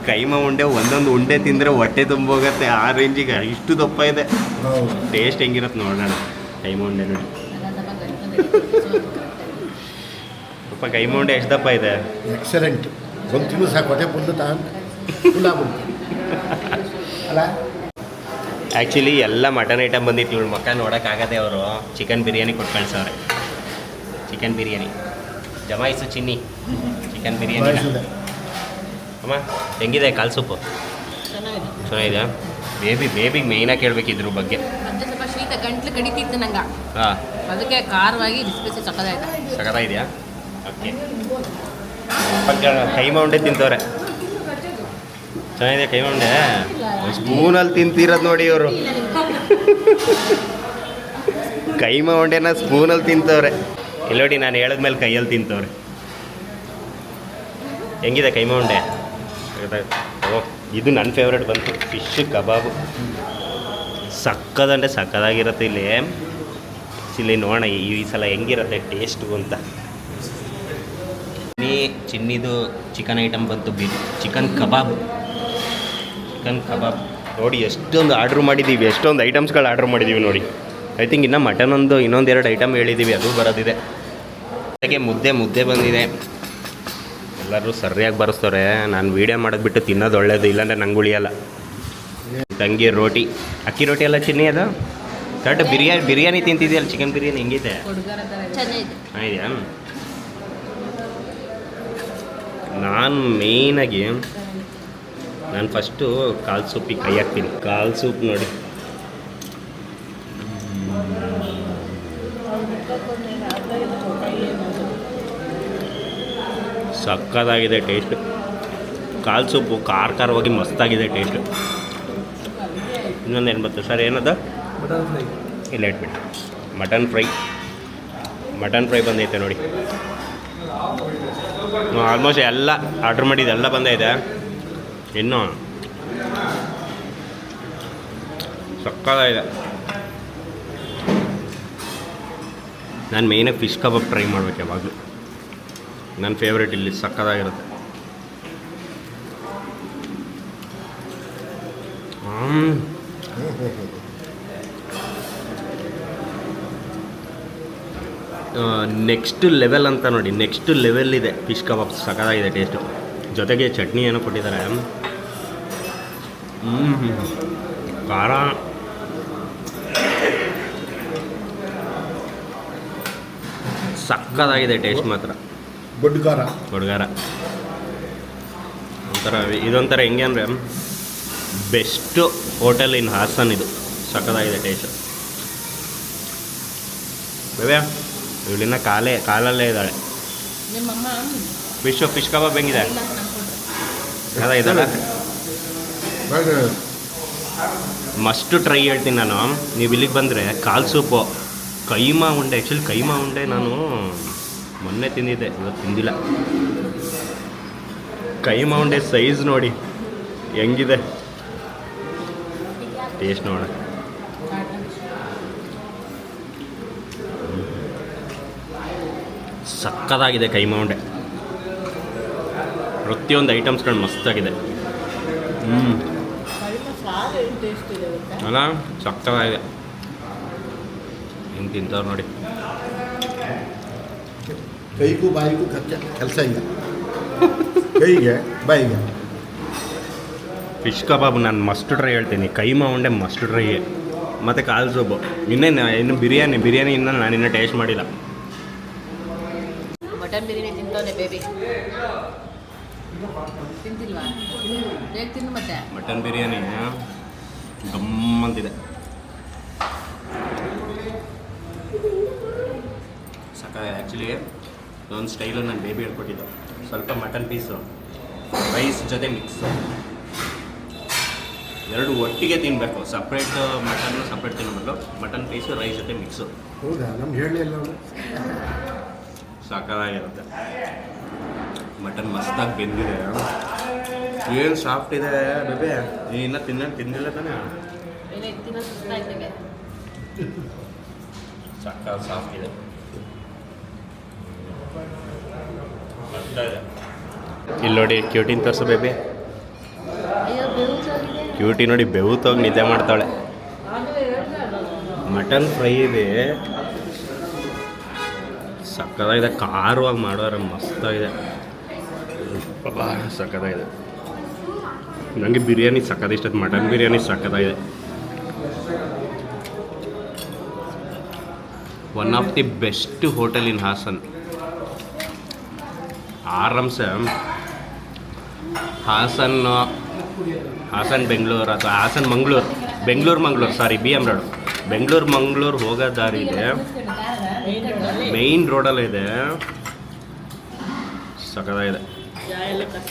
ಕೈಮಾ ಉಂಡೆ ಒಂದೊಂದು ಉಂಡೆ ತಿಂದರೆ ಹೊಟ್ಟೆ ತುಂಬೋಗತ್ತೆ ಆ ರೇಂಜಿಗೆ ಇಷ್ಟು ದಪ್ಪ ಇದೆ ಟೇಸ್ಟ್ ಹೆಂಗಿರುತ್ತೆ ನೋಡೋಣ ಕೈಮಾ ಉಂಡೆ ನೋಡಿ ಸ್ವಲ್ಪ ಕೈಮಾ ಉಂಡೆ ಎಷ್ಟು ದಪ್ಪ ಇದೆ ಎಕ್ಸಲೆಂಟ್ ಒಂದು ತಿಂಗಳು ಸಾಕು ಹೊಟ್ಟೆ ಫುಲ್ಲು ತಗೊಂಡು ಫುಲ್ ಆಗ್ಬಿಡ್ತು ಅಲ್ಲ ಆ್ಯಕ್ಚುಲಿ ಎಲ್ಲ ಮಟನ್ ಐಟಮ್ ಬಂದಿತ್ತು ಇವಳು ಮಕ್ಕ ನೋಡೋಕ್ಕಾಗದೆ ಅವರು ಚಿಕನ್ ಬಿರಿಯಾನಿ ಕೊಟ್ಟು ಕಳ್ಸವ್ರೆ. ಚಿಕನ್ ಬಿರಿಯಾನಿ ಜಮಾಯಿಸು ಚಿನ್ನಿ ಚಿಕನ್ ಬಿರಿಯಾನಿ. ಅಮ್ಮ ಹೆಂಗಿದೆ ಕಾಲು ಸೂಪು? ಚೆನ್ನಾಗಿದೆ. ಬೇಬಿಗೆ ಮೇಯ್ನಾಗಿ ಕೇಳಬೇಕು ಇದ್ರ ಬಗ್ಗೆ. ಮತ್ತೆ ಸ್ವಲ್ಪ ಶೀತ ಗಂಟ್ಲು ಕಡಿತಿತ್ತು ನಂಗೆ, ಹಾಂ ಅದಕ್ಕೆ ಖಾರವಾಗಿ ಬಿಸಿ ಸಕ್ಕದಾಯ್ತು. ಸಖತ್ತಾಗಿದೆಯಾ? ಓಕೆ. ಕೈಮಾ ಉಂಡೆ ತಿಂತವ್ರೆ. ಚೆನ್ನಾಗಿದೆ ಕೈಮಾ ಉಂಡೆ. ಸ್ಪೂನಲ್ಲಿ ತಿಂತಿರೋದು ನೋಡಿ ಇವರು. ಕೈಮಾ ಉಂಡೆನ ಸ್ಪೂನಲ್ಲಿ ತಿಂತವ್ರೆ. ಇಲ್ಲಿ ನೋಡಿ ನಾನು ಹೇಳಿದ್ಮೇಲೆ ಕೈಯಲ್ಲಿ ತಿಂತವ್ರೆ. ಹೆಂಗಿದೆ ಕೈಮಾ ಉಂಡೆ? ಓ ಇದು ನನ್ನ ಫೇವ್ರೇಟ್ ಬಂತು, ಫಿಶ್ ಕಬಾಬು. ಸಕ್ಕದಂటే ಸಕ್ಕದಾಗಿರುತ್ತೆ. ಇಲ್ಲಿ ನೋಡೋಣ ಈ ಸಲ ಹೆಂಗಿರುತ್ತೆ ಟೇಸ್ಟು ಅಂತ. ಚಿನ್ನಿದು ಚಿಕನ್ ಐಟಮ್ ಬಂತು, ಚಿಕನ್ ಕಬಾಬ್. ನೋಡಿ ಎಷ್ಟೊಂದು ಆರ್ಡ್ರ್ ಮಾಡಿದ್ದೀವಿ, ಎಷ್ಟೊಂದು ಐಟಮ್ಸ್ಗಳು ಆರ್ಡ್ರ್ ಮಾಡಿದ್ದೀವಿ ನೋಡಿ. ಐ ಥಿಂಕ್ ಇನ್ನೂ ಮಟನ್ ಇನ್ನೊಂದೆರಡು ಐಟಮ್ ಹೇಳಿದ್ದೀವಿ, ಅದು ಬರೋದಿದೆ. ಹಾಗೆ ಮುದ್ದೆ ಬಂದಿದೆ. ಎಲ್ಲರೂ ಸರಿಯಾಗಿ ಬರೆಸ್ತವ್ರೆ. ನಾನು ವೀಡಿಯೋ ಮಾಡೋದು ಬಿಟ್ಟು ತಿನ್ನೋದು ಒಳ್ಳೇದು, ಇಲ್ಲಾಂದರೆ ನಂಗೆ ಉಳಿಯಲ್ಲ. ತಂಗಿ ರೋಟಿ, ಅಕ್ಕಿ ರೋಟಿ ಎಲ್ಲ ಚಿನ್ನಿ ಅದು ಕರೆಕ್ಟ್. ಬಿರಿಯಾನಿ ತಿಂತಿದೆಯಲ್ಲ, ಚಿಕನ್ ಬಿರಿಯಾನಿ ಹೆಂಗಿದೆ? ಚೆನ್ನಾಗಿದೆಯಾ? ನಾನು ಮೇಯ್ನಾಗಿ ಫಸ್ಟು ಕಾಲು ಸೂಪಿಗೆ ಕೈ ಹಾಕ್ತೀನಿ. ಕಾಲು ಸೂಪ್ ನೋಡಿ, ಸಕ್ಕತ್ತಾಗಿದೆ ಟೇಸ್ಟು. ಕಾಲು ಸೂಪು ಖಾರವಾಗಿ ಮಸ್ತಾಗಿದೆ ಟೇಸ್ಟು. ಇನ್ನೊಂದು ಏನು ಬರ್ತದೆ ಸರ್, ಏನದು? Mutton fry. ಇಲ್ಲ ಇಟ್ಬಿಟ್ಟು ಮಟನ್ ಫ್ರೈ ಬಂದೈತೆ ನೋಡಿ. ಆಲ್ಮೋಸ್ಟ್ ಎಲ್ಲ ಆರ್ಡ್ರ್ ಮಾಡಿದ್ದು ಎಲ್ಲ ಬಂದೈತೆ. ಇನ್ನು ಸಕ್ಕತ್ತಾಗಿದೆ. ನಾನು ಮೇಯ್ನಾಗಿ ಫಿಶ್ ಕಬಾಬ್ ಟ್ರೈ ಮಾಡ್ಬೇಕು ಯಾವಾಗಲೂ. ನನ್ನ ಫೇವ್ರೇಟ್ ಇಲ್ಲಿ, ಸಕ್ಕತ್ತಾಗಿರುತ್ತೆ. ನೆಕ್ಸ್ಟ್ ಲೆವೆಲ್ ಅಂತ ನೋಡಿ, ನೆಕ್ಸ್ಟ್ ಲೆವೆಲ್ ಇದೆ ಫಿಶ್ ಕಬಾಬ್. ಸಕ್ಕತ್ತಾಗಿದೆ ಟೇಸ್ಟು. ಜೊತೆಗೆ ಚಟ್ನಿ ಏನೋ ಕೊಟ್ಟಿದ್ದಾರೆ. ಖಾರ ಸಕ್ಕತ್ತಾಗಿದೆ ಟೇಸ್ಟ್ ಮಾತ್ರ. ಗೊಡ್ಡುಗಾರ ಇದೊಂಥರ ಹೆಂಗೆ ಅಂದರೆ ಬೆಸ್ಟು ಹೋಟೆಲ್ ಇನ್ ಹಾಸನ್ ಇದು. ಸಕ್ಕತ್ತಾಗಿದೆ ಟೇಸ್ಟ್. ಬೇಬೆ ಇವಳಿನ್ನ ಕಾಲಲ್ಲೇ ಇದ್ದಾಳೆ. ಫಿಶ್ ಕಬಾಬ್ ಹೆಂಗಿದೆ? ಇದಲ್ಲ ಮಸ್ಟು ಟ್ರೈ ಹೇಳ್ತೀನಿ ನಾನು. ನೀವು ಇಲ್ಲಿಗೆ ಬಂದರೆ ಕಾಲು ಸೂಪು, ಕೈಮಾ ಉಂಡೆ. ಆ್ಯಕ್ಚುಲಿ ಕೈಮಾ ಉಂಡೆ ನಾನು ಮೊನ್ನೆ ತಿಂದಿದ್ದೆ, ಇವತ್ತು ತಿಂದಿಲ್ಲ. ಕೈಮಾ ಉಂಡೆ ಸೈಜ್ ನೋಡಿ ಹೆಂಗಿದೆ, ಟೇಸ್ಟ್ ನೋಡ. ಸಕ್ಕತ್ತಾಗಿದೆ ಕೈಮಾ ಉಂಡೆ. ಪ್ರತಿಯೊಂದು ಐಟಮ್ಸ್ಗಳು ಮಸ್ತಾಗಿದೆ. ಅಲ್ಲ ಸಕ್ಕತ್ತಾಗಿದೆ. ಹಿಂಗೆ ತಿಂತವ್ರು ನೋಡಿ. ಕೈಗೂ ಬಾಯಿಗೂ ಕೆಲಸ ಇಲ್ಲ, ಕೈಗೆ ಬಾಯಿಗೆ. ಫಿಶ್ ಕಬಾಬ್ ನಾನು ಮಸ್ಟ್ ಟ್ರೈ ಹೇಳ್ತೀನಿ. ಕೈಮಾ ಉಂಡೆ ಮಸ್ಟ್ ಟ್ರೈ. ಮತ್ತು ಕಾಲು ಸೂಪು. ಇನ್ನು ಬಿರಿಯಾನಿ ನಾನಿನ್ನೂ ಟೇಸ್ಟ್ ಮಾಡಿಲ್ಲ. ಮಟನ್ ಬಿರಿಯಾನಿ ತಿಂತವನೆ ಬೇಬಿ. ತಿಂತಿಲ್ವಾ? ಹೇಗೆ ತಿನ್ನು ಮತ್ತೆ. ಮಟನ್ ಬಿರಿಯಾನಿ ಗಮ್ಮಂತಿದೆ. ಸಕ್ಕತ್ತಾಗಿದೆ. ಆ್ಯಕ್ಚುಲಿ ಒಂದು ಸ್ಟೈಲು ನಾನು ಬೇಬಿ ಹೇಳ್ಕೊಟ್ಟಿದ್ದು. ಸ್ವಲ್ಪ ಮಟನ್ ಪೀಸು ರೈಸ್ ಜೊತೆ ಮಿಕ್ಸು ಎರಡು ಒಟ್ಟಿಗೆ ತಿನ್ನಬೇಕು. ಸಪ್ರೇಟ್ ಮಟನ್ನು ಸಪ್ರೇಟ್ ತಿನ್ನಬೇಕು. ಮಟನ್ ಪೀಸು ರೈಸ್ ಜೊತೆ ಮಿಕ್ಸು. ಹೌದಾ? ನಮ್ಗೆ ಹೇಳಲಿಲ್ಲ. ಸಕ್ಕತ್ತಾಗಿರುತ್ತೆ. ಮಟನ್ ಮಸ್ತಾಗಿ ಬೆಂದಿದೆ. ಏನು ಸಾಫ್ಟ್ ಇದೆ ಬೇಬೆ. ನೀನು ಇನ್ನೂ ತಿಂದಿಲ್ಲ ತಾನೇ? ಸಕ್ಕ ಸಾಫ್ಟ್ ಇದೆ. ಇಲ್ಲಿ ನೋಡಿ ಕ್ಯೂಟಿನ ತೋರಿಸು ಬೇಬಿ. ಕ್ಯೂಟಿ ನೋಡಿ ಬೆವುತೋಗಿ ನಿದ್ದೆ ಮಾಡ್ತಾಳೆ. ಮಟನ್ ಫ್ರೈ ಇದೆ, ಸಕ್ಕತ್ತಾಗಿದೆ. ಖಾರವಾಗಿ ಮಾಡೋರೆ ಮಸ್ತಾಗಿದೆ. ಸಕ್ಕತ್ತಾಗಿದೆ. ನನಗೆ ಬಿರಿಯಾನಿ ಸಕ್ಕತ್ತ ಇಷ್ಟ. ಮಟನ್ ಬಿರಿಯಾನಿ ಸಕ್ಕತ್ತಾಗಿದೆ. One of the best hotel in Hassan. ಆರಾಮ್ಸೆ ಹಾಸನ್ ಬೆಂಗಳೂರು ಅಥವಾ Hassan Mangaluru sorry BM road Bengaluru ಹೋಗೋ ದಾರಿ ಇದೆ, ಮೇಯ್ನ್ ರೋಡಲ್ಲಿದೆ. ಸಖತ್ತಾಗಿದೆ,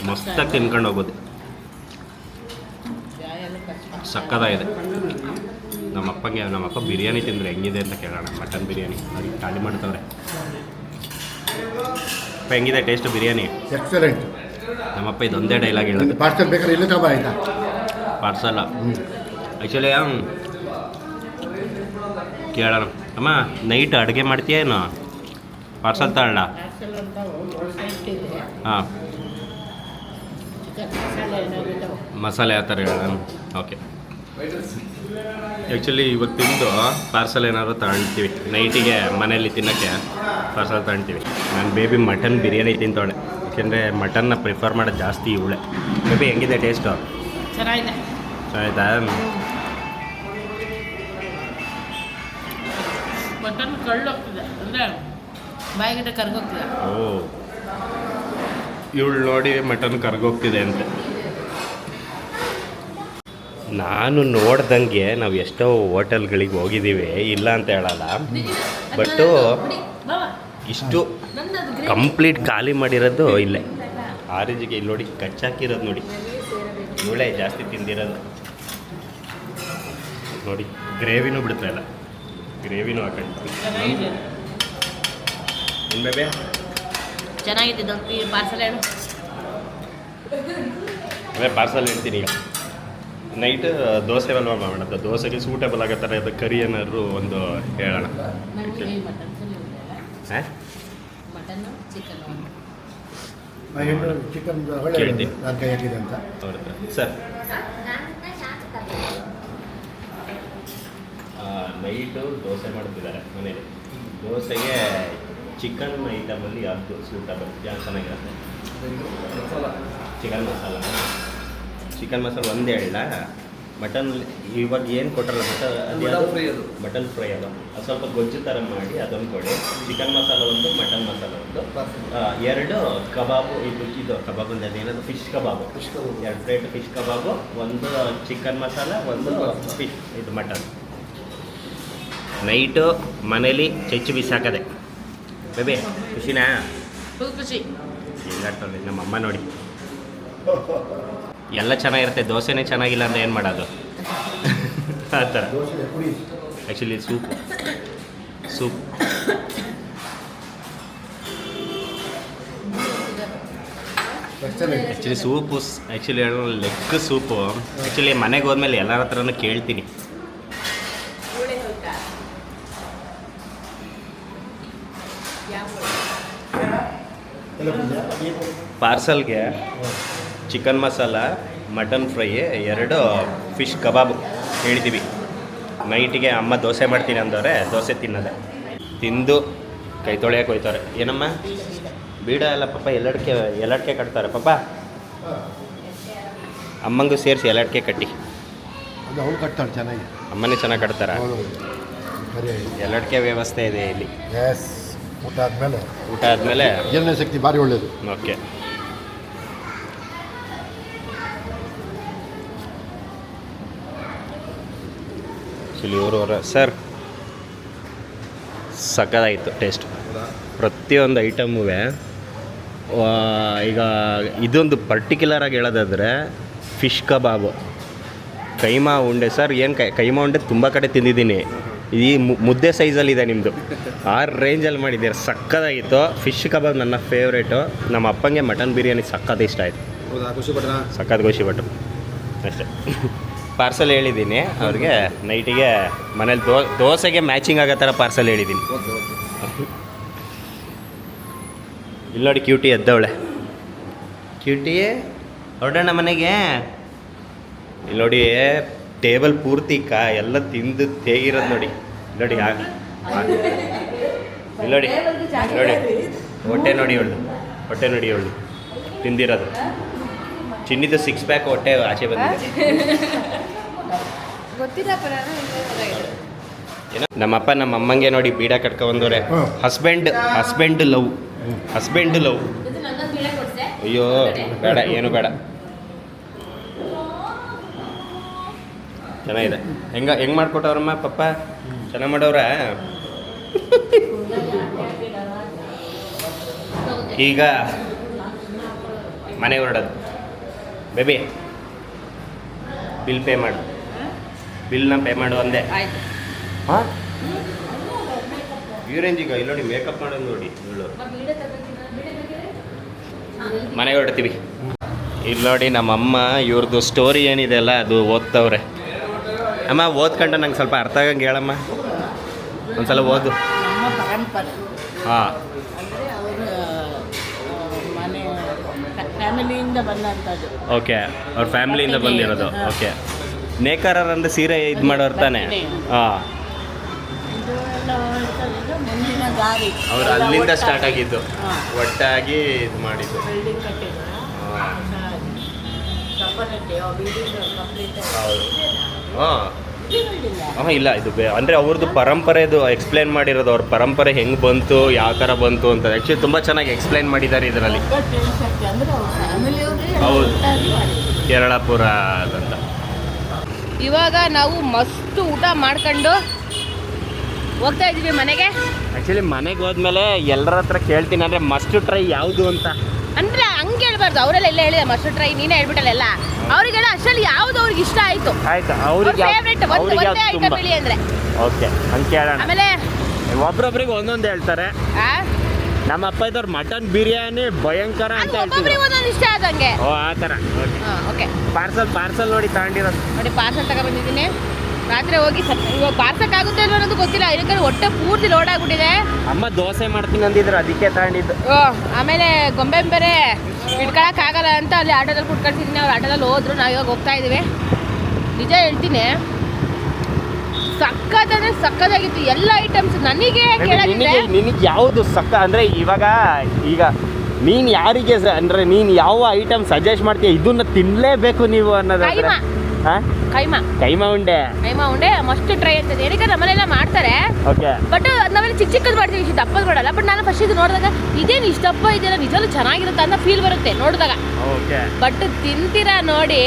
ಮಸ್ತಾಗಿ ತಿನ್ಕೊಂಡು ಹೋಗೋದು, ಸಕ್ಕತ್ತಾಗಿದೆ. ನಮ್ಮಪ್ಪ ಬಿರಿಯಾನಿ ತಿಂದರೆ ಹೆಂಗಿದೆ ಅಂತ ಕೇಳೋಣ. ಮಟನ್ ಬಿರಿಯಾನಿ ಅವ್ರಿಗೆ ಖಾಲಿ ಮಾಡ್ತವ್ರೆ. ಅಪ್ಪ ಹೆಂಗಿದೆ ಟೇಸ್ಟ್ ಬಿರಿಯಾನಿ? ಎಕ್ಸಲೆಂಟ್. ನಮ್ಮಪ್ಪ ಇದೊಂದೇ ಡೈಲಾಗ್ ಹೇಳೋದು. ಪಾರ್ಸಲ್ ಬೇಕಾದ್ರೆ ಇಲ್ಲ ತಗೋ ಆಯ್ತಾ? ಪಾರ್ಸಲ್ಲ ಆ್ಯಕ್ಚುಲಿ ಕೇಳೋಣ. ಅಮ್ಮ ನೈಟ್ ಅಡುಗೆ ಮಾಡ್ತೀಯ ಏನು? ಪಾರ್ಸಲ್ ತಗೊಳ್ಳ? ಹಾಂ, ಮಸಾಲೆ ಆ ಥರ ಹೇಳೋಣ. ಓಕೆ, ಆ್ಯಕ್ಚುಲಿ ಇವತ್ತಿಂದು ಪಾರ್ಸಲ್ ಏನಾದ್ರು ತಗೊಳ್ತೀವಿ ನೈಟಿಗೆ, ಮನೇಲಿ ತಿನ್ನೋಕ್ಕೆ ಪಾರ್ಸಲ್ ತಗೊಳ್ತೀವಿ. ನಾನು ಬೇಬಿ ಮಟನ್ ಬಿರಿಯಾನಿ ತಿಂತವಳೆ, ಯಾಕೆಂದರೆ ಮಟನ್ನ ಪ್ರಿಫರ್ ಮಾಡೋದು ಜಾಸ್ತಿ ಇವಳೆ. ಬೇಬಿ ಹೆಂಗಿದೆ ಟೇಸ್ಟು? ಚೆನ್ನಾಯ್ತಾ? ಮಟನ್ ಕಳ್ಳೋಗ್ತಿದೆ ಅಂದರೆ ಬಾಯಿಗಿட்ட ಕರ್ಗೋಗ್ತಿದೆ. ಓ, ಇವಳು ನೋಡಿ ಮಟನ್ ಕರ್ಗೋಗ್ತಿದೆ ಅಂತ. ನಾನು ನೋಡ್ದಂಗೆ ನಾವು ಎಷ್ಟೋ ಹೋಟೆಲ್ಗಳಿಗೆ ಹೋಗಿದ್ದೀವಿ, ಇಲ್ಲ ಅಂತ ಹೇಳಲ್ಲ, ಬಟ್ಟು ಇಷ್ಟು ಕಂಪ್ಲೀಟ್ ಖಾಲಿ ಮಾಡಿರೋದು ಇಲ್ಲೇ ಆರೆಂಜಿಗೆ. ಇಲ್ಲಿ ನೋಡಿ ಕಚ್ಚಾಕಿರೋದು ನೋಡಿ, ಇವಳೇ ಜಾಸ್ತಿ ತಿಂದಿರೋದು ನೋಡಿ. ಗ್ರೇವಿನೂ ಬಿಡ್ತಾ ಇಲ್ಲ, ಗ್ರೇವಿನೂ ಹಾಕೊಂಡು ಬೇಬೆ ಚೆನ್ನಾಗಿದೆ. ಪಾರ್ಸಲ್ ಹೇಳು. ಅದೇ ಪಾರ್ಸಲ್ ಹೇಳ್ತೀನಿ ಈಗ. ನೈಟ್ ದೋಸೆ ಅಲ್ವಾ ಮಾಡೋದು, ದೋಸೆಗೆ ಸೂಟೇಬಲ್ ಆಗೋ ಥರ ಇದು ಕರಿ ಏನಾದ್ರು ಒಂದು ಹೇಳೋಣ. ಹಾಂ, ಚಿಕನ್ ಕೇಳ್ತೀನಿ. ನಾನು ಕೈ ಹಾಕಿದೆ ಅಂತ. ಹೌದಾ ಸರ್? ನೈಟು ದೋಸೆ ಮಾಡ್ತಿದ್ದಾರೆ ಮನೇಲಿ. ದೋಸೆಗೆ ಚಿಕನ್ ಐಟಮಲ್ಲಿ ಯಾವುದು ಸೂಟಬಲ್, ಯಾರು ಚೆನ್ನಾಗಿರುತ್ತೆ? ಚಿಕನ್ ಮಸಾಲ ಒಂದೇ ಹೇಳ. ಮಟನ್ ಇವಾಗ ಏನು ಕೊಟ್ಟರಲ್ಲ ಮಟನ್ ಫ್ರೈ ಅದು ಸ್ವಲ್ಪ ಗೊಜ್ಜು ಥರ ಮಾಡಿ ಅದೊಂದು ಕೊಡಿ. ಚಿಕನ್ ಮಸಾಲ ಒಂದು, ಮಟನ್ ಮಸಾಲ ಒಂದು, 2 ಕಬಾಬು. ಇದು ಕಬಾಬ್ ಅಂದರೆ ಏನಾದ್ರು ಫಿಶ್ ಕಬಾಬು 2 ಪ್ಲೇಟ್ ಫಿಶ್ ಕಬಾಬು, ಒಂದು ಚಿಕನ್ ಮಸಾಲ, ಒಂದು ಫಿಶ್ ಇದು ಮಟನ್. ನೈಟು ಮನೇಲಿ ಚೆಚ್ಚು ಬಿಸಾಕದೆ. ಬೇಬಿ ಖುಷಿನಾ? ಫುಲ್ ಖುಷಿ. ಹಿಂಗಾಡ್ತಾರೆ ನಮ್ಮಮ್ಮ ನೋಡಿ. ಎಲ್ಲ ಚೆನ್ನಾಗಿರುತ್ತೆ, ದೋಸೆನೇ ಚೆನ್ನಾಗಿಲ್ಲ ಅಂದರೆ ಏನು ಮಾಡೋದು ಆ ಥರ. Actually soup actually soup actually leg soup. Actually ಮನೆಗೆ ಹೋದ್ಮೇಲೆ ಎಲ್ಲರ ಹತ್ರನೂ ಕೇಳ್ತೀನಿ. ಪಾರ್ಸಲ್ಗೆ chicken masala, mutton fry, 2 fish kebab ಹೇಳಿದ್ದೀವಿ. ನೈಟಿಗೆ ಅಮ್ಮ ದೋಸೆ ಮಾಡ್ತೀನಿ ಅಂದವ್ರೆ, ದೋಸೆ ತಿನ್ನೋದೆ. ತಿಂದು ಕೈ ತೊಳೆಯೋಕೆ ಹೋಯ್ತವ್ರೆ. ಏನಮ್ಮ ಬೀಡ ಎಲ್ಲ ಪಾಪ ಎಲ್ಲಡ್ಕೆ ಕಟ್ತಾರೆ ಪಾಪ. ಅಮ್ಮಂಗೂ ಸೇರಿಸಿ ಎಲ್ಲಡ್ಕೆ ಕಟ್ಟಿ. ಅದು ಅವ್ಳು ಕಟ್ತಾಳೆ ಚೆನ್ನಾಗಿ. ಅಮ್ಮನೇ ಚೆನ್ನಾಗಿ ಕಟ್ತಾರ. ಸರಿ, ಎಲ್ಲಡ್ಕೆ ವ್ಯವಸ್ಥೆ ಇದೆ ಇಲ್ಲಿ. ಎಸ್. ಊಟ ಆದಮೇಲೆ ಜೀರ್ಣ ಶಕ್ತಿ ಭಾರಿ ಒಳ್ಳೆಯದು. ಓಕೆ, ಆ್ಯಕ್ಚುಲಿ ಇವರು ಸರ್ ಸಕ್ಕತ್ತಾಯಿತು ಟೇಸ್ಟ್. ಪ್ರತಿಯೊಂದು ಐಟಮೂ ಈಗ ಇದೊಂದು ಪರ್ಟಿಕ್ಯುಲರಾಗಿ ಹೇಳೋದಾದರೆ ಫಿಶ್ ಕಬಾಬು, ಕೈಮಾ ಉಂಡೆ. ಸರ್ ಏನು ಕೈಮಾ ಉಂಡೆ ತುಂಬ ಕಡೆ ತಿಂದಿದ್ದೀನಿ. ಈ ಮುದ್ದೆ ಸೈಜಲ್ಲಿದೆ ನಿಮ್ಮದು, ಆ ರೇಂಜಲ್ಲಿ ಮಾಡಿದ್ದೀರ. ಸಕ್ಕತ್ತಾಗಿತ್ತು. ಫಿಶ್ ಕಬಾಬ್ ನನ್ನ ಫೇವ್ರೇಟು. ನಮ್ಮ ಅಪ್ಪಂಗೆ ಮಟನ್ ಬಿರಿಯಾನಿ ಸಕ್ಕತ್ ಇಷ್ಟ ಆಯಿತು. ಸಕ್ಕತ್ ಖುಷಿಪಟ್ಟರು ಅಷ್ಟೇ. ಪಾರ್ಸಲ್ ಹೇಳಿದ್ದೀನಿ ಅವ್ರಿಗೆ, ನೈಟಿಗೆ ಮನೇಲಿ ದೋಸೆಗೆ ಮ್ಯಾಚಿಂಗ್ ಆಗೋ ಥರ ಪಾರ್ಸಲ್ ಹೇಳಿದ್ದೀನಿ. ಇಲ್ಲಿ ನೋಡಿ ಕ್ಯೂಟಿ ಎದ್ದವಳೆ. ಕ್ಯೂಟಿ ಹೊರಡೋಣ ಮನೆಗೆ. ಇಲ್ಲಿ ನೋಡಿ ಟೇಬಲ್ ಪೂರ್ತಿ ಎಲ್ಲ ತಿಂದು ತೇಗಿರೋದು ನೋಡಿ. ನೋಡಿ ಇಲ್ಲಿ ನೋಡಿ ಹೊಟ್ಟೆ ನೋಡಿ ಅವಳು ತಿಂದಿರೋದು. ಚಿನ್ನಿದು 6 ಪ್ಯಾಕ್ ಹೊಟ್ಟೆ ಆಚೆ ಬಂದಿದೆ. ನಮ್ಮಪ್ಪ ನಮ್ಮ ಅಮ್ಮಂಗೆ ನೋಡಿ ಬೀಡ ಕಟ್ಕೊಂಡ್ರೆ ಹಸ್ಬೆಂಡ್ ಲವ್ ಅಯ್ಯೋ ಬೇಡ ಏನು ಬೇಡ. ಚೆನ್ನಾಗಿದೆ. ಹೆಂಗ್ ಮಾಡ್ಕೊಟ್ಟವ್ರಮ್ಮ ಪಪ್ಪ? ಚೆನ್ನಾಗಿ ಮಾಡವ್ರ? ಈಗ ಮನೆಗೆ ಹೊರಡೋದು. ಬೇಬಿ ಬಿಲ್ ಪೇ ಮಾಡು. ಬಿಲ್ನ ಪೇ ಮಾಡು ಅಂದೆ. ಆಯ್ತು. ಹಾಂ ಈ ರೇಂಜಿಗ ಇಲ್ಲಿ ನೋಡಿ ಮೇಕಪ್ ಮಾಡೋದು ನೋಡಿ ಇವಳು. ಮನೆಗೆ ಹೊರಡ್ತೀವಿ. ಇಲ್ಲಿ ನೋಡಿ ನಮ್ಮಮ್ಮ ಇವ್ರದ್ದು ಸ್ಟೋರಿ ಏನಿದೆ ಅಲ್ಲ ಅದು ಓದ್ತವ್ರೆ. ಅಮ್ಮ ಓದ್ಕೊಂಡು ನಂಗೆ ಸ್ವಲ್ಪ ಅರ್ಥ ಆಗಂಗೆ ಹೇಳಮ್ಮ, ಒಂದ್ಸಲ ಓದು. ನಮ್ಮ ಪರಂಪರೆ ಹಾಂ ಅಂದರೆ ಅವರು ಮನೆ ಫ್ಯಾಮಿಲಿಯಿಂದ ಬಂದಂಥದ್ದು. ಓಕೆ, ಅವ್ರ ಫ್ಯಾಮಿಲಿಯಿಂದ ಬಂದಿರೋದು. ಓಕೆ, ನೇಕಾರರಂದ್ರೆ ಸೀರೆ ಇದು ಮಾಡೋರು ತಾನೆ? ಹಾಂ, ಇದು ಎಲ್ಲ ಹೋಗ್ತದೆ ಮುಂದಿನ ದಾರಿ. ಅವ್ರು ಅಲ್ಲಿಂದ ಸ್ಟಾರ್ಟ್ ಆಗಿದ್ದು, ಹಾಂ. ಒಟ್ಟಾಗಿ ಇದು ಮಾಡಿದ್ದು. ಬಿಲ್ಡಿಂಗ್ ಕಟ್ಟಿದ್ರು ಹಾಂ ಸಪರೇಟ್ ಬಿಲ್ಡಿಂಗ್ ಕಂಪ್ಲೀಟ್ ಹೌದು. ಹಾಂ ಇಲ್ಲ ಇದು ಅಂದರೆ ಅವ್ರದ್ದು ಪರಂಪರೆದು ಎಕ್ಸ್ಪ್ಲೇನ್ ಮಾಡಿರೋದು. ಅವ್ರ ಪರಂಪರೆ ಹೆಂಗೆ ಬಂತು, ಯಾವ ಥರ ಬಂತು ಅಂತ ಆ್ಯಕ್ಚುಲಿ ತುಂಬ ಚೆನ್ನಾಗಿ ಎಕ್ಸ್ಪ್ಲೇನ್ ಮಾಡಿದ್ದಾರೆ ಇದರಲ್ಲಿ. ಶಕ್ತಿ ಅಂದರೆ ಅವ್ರ ಫ್ಯಾಮಿಲಿಯವ್ರಿಗೆ ಹೌದು. ಒಟ್ಟಾಗಿ ಮಾಡಿದ್ರು. ಕೇರಳಪುರ ಅಂತ. ಇವಾಗ ನಾವು ಮಸ್ತ್ ಊಟ ಮಾಡ್ಕೊಂಡು ಹೋಗ್ತಾ ಇದೀವಿ ಮನೆಗೆ. ಆ್ಯಕ್ಚುಲಿ ಮನೆಗೆ ಹೋದ್ಮೇಲೆ ಎಲ್ಲರ ಹತ್ರ ಕೇಳ್ತೀನಿ ಅಂದರೆ ಮಸ್ಟ್ ಟ್ರೈ ಯಾವುದು ಅಂತ. ಅಂದ್ರೆ ಹಂಗೆ ಹೇಳ್ಬಾರ್ದು, ಅವರೆಲ್ಲ ಎಲ್ಲ ಹೇಳಿದೆ ಮಸ್ಟ್ ಟ್ರೈ, ನೀನೇ ಹೇಳ್ಬಿಟ್ಟಲ್ಲ ಎಲ್ಲ. ಅವ್ರಿಗೆಲ್ಲ ಅಷ್ಟರಲ್ಲಿ ಯಾವ್ದು ಅವ್ರಿಗೆ ಇಷ್ಟ ಆಯ್ತು, ಆಯ್ತು ಅವ್ರಿಗೆ ಫೇವ್ರೇಟ್ ಒಂದೇ ಐಟಮ್ ಹೇಳಿ ಅಂದ್ರೆ. ಓಕೆ ಹಂಗೆ ಕೇಳೋಣ. ಆಮೇಲೆ ಒಬ್ರೊಬ್ರಿಗೆ ಒಂದೊಂದು ಹೇಳ್ತಾರೆ. ಆ, ನಮ್ಮ ಅಪ್ಪ ಇದ್ದವ್ರು ಮಟನ್ ಬಿರಿಯಾನಿ ಭಯಂಕರ ಅಂತ ಅದು ಹೇಳ್ತಿದ್ರು. ಒಬ್ಬೊಬ್ರಿಗೆ ಒಂದೊಂದು ಇಷ್ಟ ಆದಂಗೆ. ಓ ಆ ಥರ. ಓಕೆ, ಓಕೆ ಪಾರ್ಸಲ್ ನೋಡಿ ತಗೊಂಡಿರೋದು. ನೋಡಿ ಪಾರ್ಸಲ್ ತಗೊಬಂದಿದ್ದೀನಿ. ರಾತ್ರಿ ಹೋಗಿ ಇವಾಗ ಪಾರ್ಸಕ್ಕಾಗುತ್ತೆ ಅಲ್ವ ಅನ್ನೋದು ಗೊತ್ತಿಲ್ಲ, ಇದಕ್ಕೆ ಹೊಟ್ಟೆ ಪೂರ್ತಿ ಲೋಡ್ ಆಗ್ಬಿಟ್ಟಿದೆ. ಅಮ್ಮ ದೋಸೆ ಮಾಡ್ತೀನಿ ಅಂದಿದ್ರು, ಅದಕ್ಕೆ ತಗೊಂಡಿದ್ದು. ಆಮೇಲೆ ಗೊಂಬೆ ಬೇರೆ ಇಟ್ಕೊಳಕ್ಕಾಗಲ್ಲ ಅಂತ ಅಲ್ಲಿ ಆಟೋದಲ್ಲಿ ಕುಟ್ಕೊಳ್ತಿದ್ದೀನಿ. ಅವ್ರು ಆಟೋದಲ್ಲಿ ಹೋದ್ರು, ನಾವು ಇವಾಗ ಹೋಗ್ತಾ ಇದೀವಿ. ನಿಜ ಹೇಳ್ತೀನಿ, ಸಕ್ಕತ್ತಂದ್ರೆ ಸಕ್ಕತ್ತಾಗಿತ್ತು ಎಲ್ಲ ಐಟಮ್ಸ್. ನನಗೆ ಕೇಳಿದ್ರೆ ನಿನಗೆ ಯಾವುದು ಅಂದ್ರೆ ಈಗ ನೀನು ಯಾರಿಗೆ ಅಂದ್ರೆ ನೀನು ಯಾವ ಐಟಮ್ ಸಜೆಸ್ಟ್ ಮಾಡ್ತೀಯ, ಇದನ್ನ ತಿನ್ನಲೇಬೇಕು ನೀವು ಅನ್ನೋದಾದ್ರೆ? ಕೈಮಾ. ಹಾಂ, ಕೈಮಾ ಉಂಡೆ ಮಸ್ಟ್ ಟ್ರೈ ಅಂತದೆ. ಏನಕ್ಕೆ ನಮ್ಮನೆಲ್ಲ ಮಾಡ್ತಾರೆ, ಓಕೆ, ಬಟ್ ನಾವೆಲ್ಲ ಚಿಕ್ಕದು ಮಾಡ್ತೀವಿ, ಇಷ್ಟು ದಪ್ಪದು ಮಾಡಲ್ಲ. ಬಟ್ ನಾನು ಫಸ್ಟ್ ಇದು ನೋಡಿದಾಗ ಇದೇನು ಇಷ್ಟು ದಪ್ಪ ಇದೆಯಲ್ಲ, ನಿಜವೂ ಚೆನ್ನಾಗಿರುತ್ತೆ ಅಂತ ಫೀಲ್ ಬರುತ್ತೆ ನೋಡಿದಾಗ. ಓಕೆ, ಬಟ್ ತಿಂತೀರಾ ನೋಡಿ,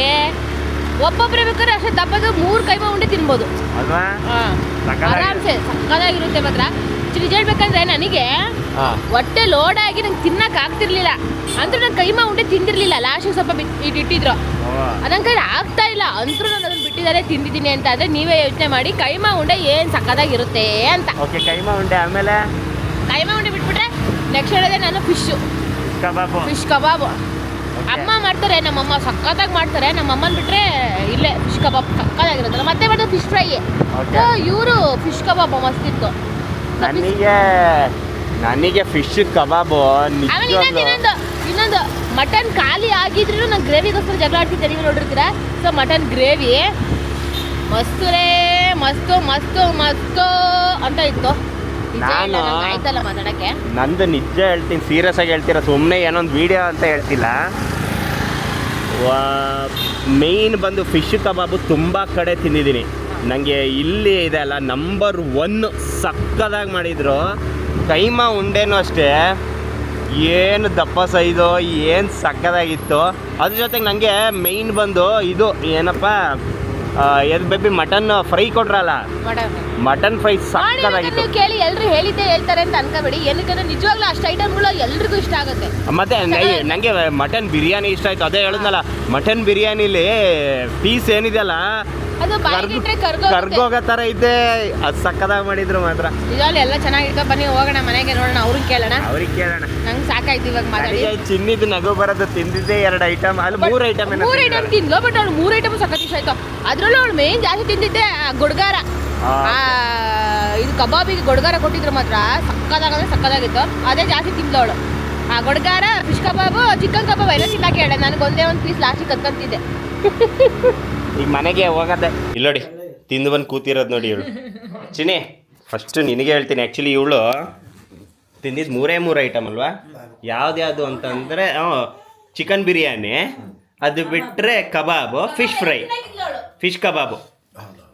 ಒಬ್ಬೊಬ್ಬರೇ ಬೇಕಾದ್ರೆ ಅಷ್ಟೇ ದಪ್ಪದು 3 ಕೈಮಾ ಉಂಡೆ ತಿನ್ಬೋದು ಅಲ್ವಾ? ಆರಾಮ್ಸೆ. ಸಕ್ಕದಾಗಿರುತ್ತೆ ಮಾತ್ರ. ನಿಜ ಹೇಳ್ಬೇಕಂದ್ರೆ ನನಗೆ ಹೊಟ್ಟೆ ಲೋಡ್ ಆಗಿ ನಂಗೆ ತಿನ್ನಕ್ ಆಗ್ತಿರ್ಲಿಲ್ಲ. ಅಂತೂ ನಾನು ಕೈಮಾ ಉಂಡೆ ತಿಂದಿರ್ಲಿಲ್ಲ. ಲಾಸ್ಟ್ ಸ್ವಲ್ಪ ಇಟ್ಟಿದ್ರು, ಅದನ್ನ ಕೈ ಆಗ್ತಾ ಇಲ್ಲ. ಅಂತೂ ನಾನು ಅದನ್ನ ಬಿಟ್ಟಿದ್ದಾರೆ, ತಿಂದಿದ್ದೀನಿ ಅಂತ. ಅಂದ್ರೆ ನೀವೇ ಯೋಚನೆ ಮಾಡಿ ಕೈಮಾ ಉಂಡೆ ಏನ್ ಸಕ್ಕದಾಗಿರುತ್ತೆ ಅಂತ. ಓಕೆ, ಕೈಮಾ ಉಂಡೆ. ಆಮೇಲೆ ಕೈಮಾ ಉಂಡೆ ಬಿಟ್ಬಿಟ್ರೆ ನೆಕ್ಸ್ಟ್ ಹೇಳಿದೆ ನಾನು ಫಿಶ್ ಕಬಾಬು. ಅಮ್ಮ ಮಾಡ್ತಾರೆ, ನಮ್ಮಮ್ಮ ಸಕ್ಕತ್ತಾಗಿ ಮಾಡ್ತಾರೆ. ನಮ್ಮಮ್ಮನ ಬಿಟ್ರೆ ಇಲ್ಲೇ ಫಿಶ್ ಕಬಾಬ್ ಸಕ್ಕತ್ತಾಗಿರುತ್ತಲ್ಲ. ಮತ್ತೆ ಮಾಡಿದ್ರೆ ಫಿಶ್ ಫ್ರೈ. ಇವರು ಫಿಶ್ ಕಬಾಬ್ ಮಸ್ತಿತ್ತು. ನನಗೆ ಫಿಶ್ ಕಬಾಬು ಆಮೇಲೆ ಇನ್ನೊಂದು ಮಟನ್ ಖಾಲಿ ಆಗಿದ್ರು ನಾನು ಗ್ರೇವಿಗೋಸ್ಕರ ಜಗಳ ಆಡ್ತಿದ್ದೆ, ನೀವು ನೋಡಿರ್ತೀರಾ. ಸೊ ಮಟನ್ ಗ್ರೇವಿ ಮಸ್ತು ಅಂತ ಇತ್ತು. ಆಯ್ತಲ್ಲ ಮಾತಾಡಕ್ಕೆ. ನಂದು ನಿಜ ಹೇಳ್ತೀನಿ, ಸೀರಿಯಸ್ ಆಗಿ ಹೇಳ್ತೀರಾ, ಸುಮ್ಮನೆ ಏನೊಂದು ವಿಡಿಯೋ ಅಂತ ಹೇಳ್ತಿಲ್ಲ. ಮೇಯ್ನ್ ಬಂದು ಫಿಶ್ ಕಬಾಬು ತುಂಬ ಕಡೆ ತಿಂದಿದ್ದೀನಿ. ನನಗೆ ಇಲ್ಲಿ ಇದೆ ಅಲ್ಲ ನಂಬರ್ 1 ಸಕ್ಕದಾಗಿ ಮಾಡಿದ್ರು. ಕೈಮಾ ಉಂಡೆನೂ ಅಷ್ಟೇ, ಏನು ದಪ್ಪ ಸೈಜು, ಏನು ಸಕ್ಕದಾಗಿತ್ತು. ಅದ್ರ ಜೊತೆಗೆ ನನಗೆ ಮೇಯ್ನ್ ಬಂದು ಇದು ಏನಪ್ಪ ಬೇಬಿ ಮಟನ್ ಫ್ರೈ ಕೊಟ್ರಲ್ಲ, ಮಟನ್ ಫ್ರೈ ಸಕ್ಕದಾಗಿತ್ತು. ನೀವು ಕೇಳಿ ಎಲ್ಲರೂ ಹೇಳಿದ್ದೆ ಹೇಳ್ತಾರೆ ಅಂತ ಅನ್ಕೋಬೇಡಿ. ಏನಕ್ಕಂದ್ರೆ ನಿಜವಾಗ್ಲೂ ಅಷ್ಟು ಐಟಮ್ಗಳು ಎಲ್ರಿಗೂ ಇಷ್ಟ ಆಗುತ್ತೆ. ಮತ್ತೆ ನನಗೆ ಮಟನ್ ಬಿರಿಯಾನಿ ಇಷ್ಟ ಆಯ್ತು. ಅದೇ ಹೇಳಿದ್ನಲ್ಲ, ಮಟನ್ ಬಿರಿಯಾನಿಲಿ ಪೀಸ್ ಏನಿದೆಯಲ್ಲ ಅದು ಬಾಯಿಗಿಟ್ರೆ ಕರ್ಗೋಗೋ ಥರ ಇದ್ದೆ. ಅದು ಸಕ್ಕದಾಗಿ ಮಾಡಿದ್ರು ಮಾತ್ರ. ನಿಜವಾಗ್ಲೂ ಎಲ್ಲ ಚೆನ್ನಾಗಿತ್ತು. ಬನ್ನಿ ಹೋಗೋಣ ಮನೆಗೆ, ನೋಡೋಣ, ಅವ್ರಿಗೆ ಕೇಳೋಣ. ನಂಗೆ ಸಾಕಾಯ್ತು ಇವಾಗ ಮಾತಾಡಿ. ಚಿನ್ನಿದ್ದು ನಗು ಬರೋದು. ತಿಂದಿದ್ದೆ 2 ಐಟಮ್, ಅಲ್ಲಿ 3 ಐಟಮ್ ತಿಂದ್ಲು. ಬಟ್ ಅವ್ಳು 3 ಐಟಮ್ ಸಖತ್ ಇಷ್ಟ ಆಯ್ತು. ಅದ್ರಲ್ಲೂ ಅವಳು ಮೇನ್ ಜಾಸ್ತಿ ತಿಂದಿದ್ದೆ ಗೊಡ್ಗಾರ. ಇದು ಕಬಾಬಿಗೆ ಗೊಡ್ಗಾರ ಕೊಟ್ಟಿದ್ರು ಮಾತ್ರ ಸಕ್ಕದಾಗಿತ್ತು. ಅದೇ ಜಾಸ್ತಿ ತಿಂದ್ಲು ಅವಳು. ಆ ಗೊಡ್ಗಾರ, ಫಿಶ್ ಕಬಾಬು, ಚಿಕನ್ ಕಬಾಬ್ ಎಲ್ಲ ತಿನ್ನಕ್ಕೆ ಹೇಳ. ನನಗೆ ಒಂದೇ ಒಂದು ಪೀಸ್ ಲಾಸ್ಟಿಗೆ ಕತ್ಕೊಂತಿದ್ದೆ. ಈಗ ಮನೆಗೆ ಹೋಗದೆ ಇಲ್ಲಿ ನೋಡಿ, ತಿಂದು ಬಂದು ಕೂತಿರೋದು ನೋಡಿ ಇವಳು. ಚಿನಿ, ಫಸ್ಟು ನಿನಗೆ ಹೇಳ್ತೀನಿ. ಆ್ಯಕ್ಚುಲಿ ಇವಳು ತಿಂದಿದ್ದು 3 ಐಟಮ್ ಅಲ್ವಾ? ಯಾವ್ದು ಅಂತಂದರೆ ಚಿಕನ್ ಬಿರಿಯಾನಿ, ಅದು ಬಿಟ್ಟರೆ ಕಬಾಬು, ಫಿಶ್ ಫ್ರೈ, ಫಿಶ್ ಕಬಾಬು